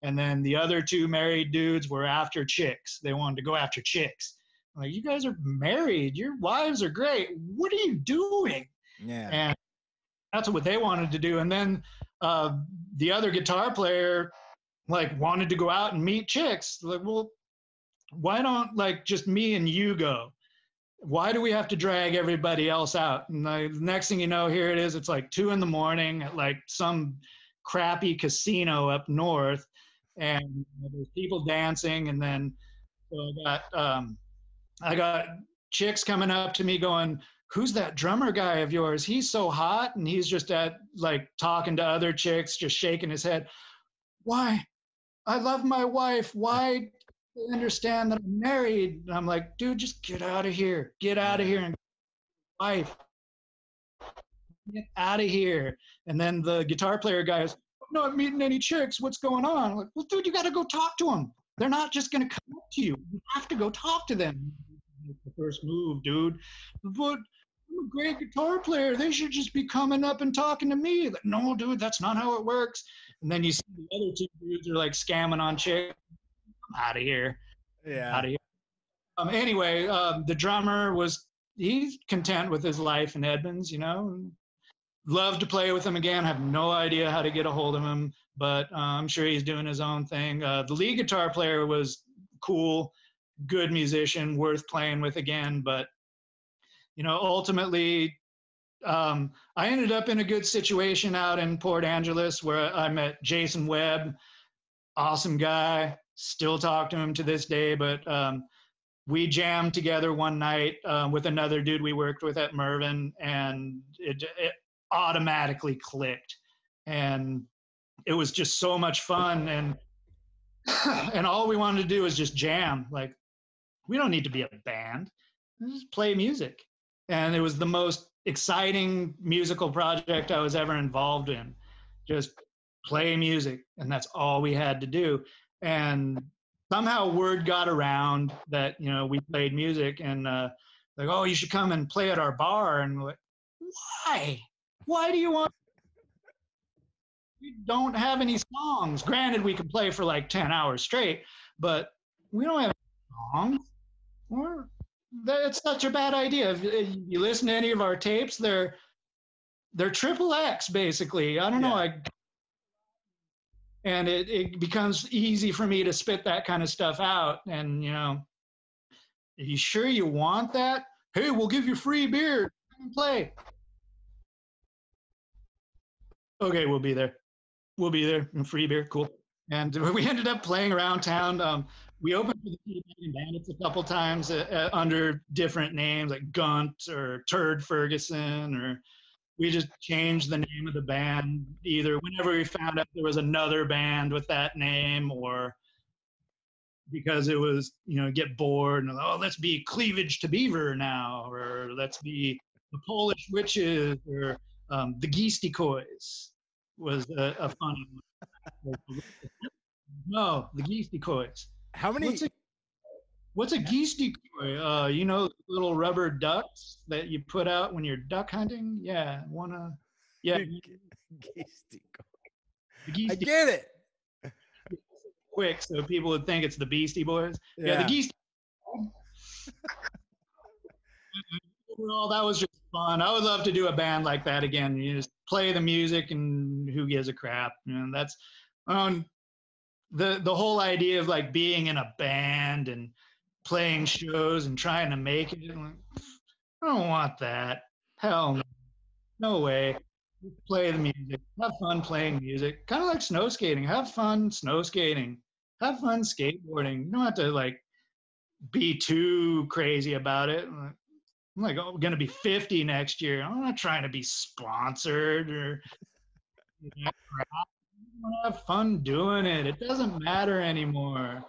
And then the other two married dudes were after chicks. They wanted to go after chicks. I'm like, you guys are married. Your wives are great. What are you doing? Yeah. And that's what they wanted to do. And then the other guitar player like wanted to go out and meet chicks. Like, well, why don't like just me and you go? Why do we have to drag everybody else out? And the next thing you know, here it is. It's like 2 a.m. at like some crappy casino up north, and there's people dancing. And then so I got chicks coming up to me going, who's that drummer guy of yours? He's so hot. And he's just like talking to other chicks, just shaking his head. Why? I love my wife. Why? I understand that I'm married. And I'm like, dude, just get out of here. Get out of here and wife. Get out of here. And then the guitar player guy is, I'm not meeting any chicks. What's going on? I'm like, well, dude, you got to go talk to them. They're not just going to come up to you. You have to go talk to them. The first move, dude. But I'm a great guitar player. They should just be coming up and talking to me. Like, no, dude, that's not how it works. And then you see the other two dudes are like scamming on chicks. I'm out of here. Yeah. Out of here. Anyway, the drummer he's content with his life in Edmonds, Love to play with him again. Have no idea how to get a hold of him, but I'm sure he's doing his own thing. The lead guitar player was cool, good musician, worth playing with again. But, ultimately, I ended up in a good situation out in Port Angeles where I met Jason Webb, awesome guy, still talk to him to this day. But we jammed together one night with another dude we worked with at Mervyn, and it automatically clicked. And it was just so much fun. And all we wanted to do was just jam. Like, we don't need to be a band. Just play music. And it was the most exciting musical project I was ever involved in. Just play music, and that's all we had to do. And somehow word got around that, you know, we played music, and like, oh, you should come and play at our bar. And we're like, why? Why do you want? We don't have any songs. Granted, we could play for like 10 hours straight, but we don't have songs. It's such a bad idea. If you listen to any of our tapes, they're triple X basically. I don't know. And it becomes easy for me to spit that kind of stuff out. And, you know, are you sure you want that? Hey, we'll give you free beer. Come and play. Okay, we'll be there. We'll be there. Free beer, cool. And we ended up playing around town. We opened for the Peter Bandits a couple times under different names like Gunt or Turd Ferguson, or we just changed the name of the band either whenever we found out there was another band with that name, or because it was, you know, get bored and, oh, let's be Cleavage to Beaver now, or let's be the Polish Witches, or the Geestekoys was a funny one. No, the Geestekoys. How many? What's a Geestekoy? You know, little rubber ducks that you put out when you're duck hunting? Yeah, yeah. I get it. Quick, so people would think it's the Beastie Boys. Yeah, the Geestie. Overall, that was just fun. I would love to do a band like that again. You just play the music, and who gives a crap? You know, that's the whole idea of like being in a band and playing shows and trying to make it. Like, I don't want that. Hell no. No way. Just play the music. Have fun playing music. Kind of like snow skating. Have fun snow skating. Have fun skateboarding. You don't have to like be too crazy about it. I'm like, oh, we're gonna be 50 next year. I'm not trying to be sponsored or have fun doing it. It doesn't matter anymore.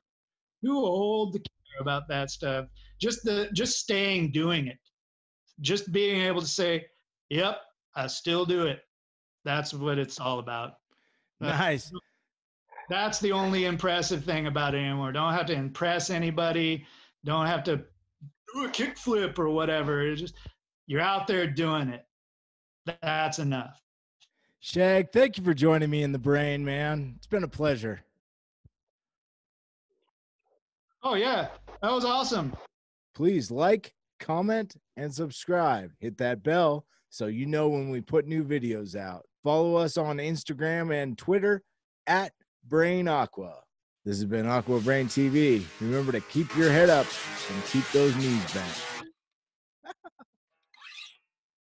Too old to care about that stuff. Just staying doing it. Just being able to say, yep, I still do it. That's what it's all about. Nice. That's the only impressive thing about it anymore. Don't have to impress anybody. Don't have to do a kickflip or whatever. It's just, you're out there doing it. That's enough. Shag, thank you for joining me in the brain, man. It's been a pleasure. Oh, yeah. That was awesome. Please like, comment, and subscribe. Hit that bell so you know when we put new videos out. Follow us on Instagram and Twitter at Brain Aqua. This has been AquaBrainTV. Remember to keep your head up and keep those knees bent.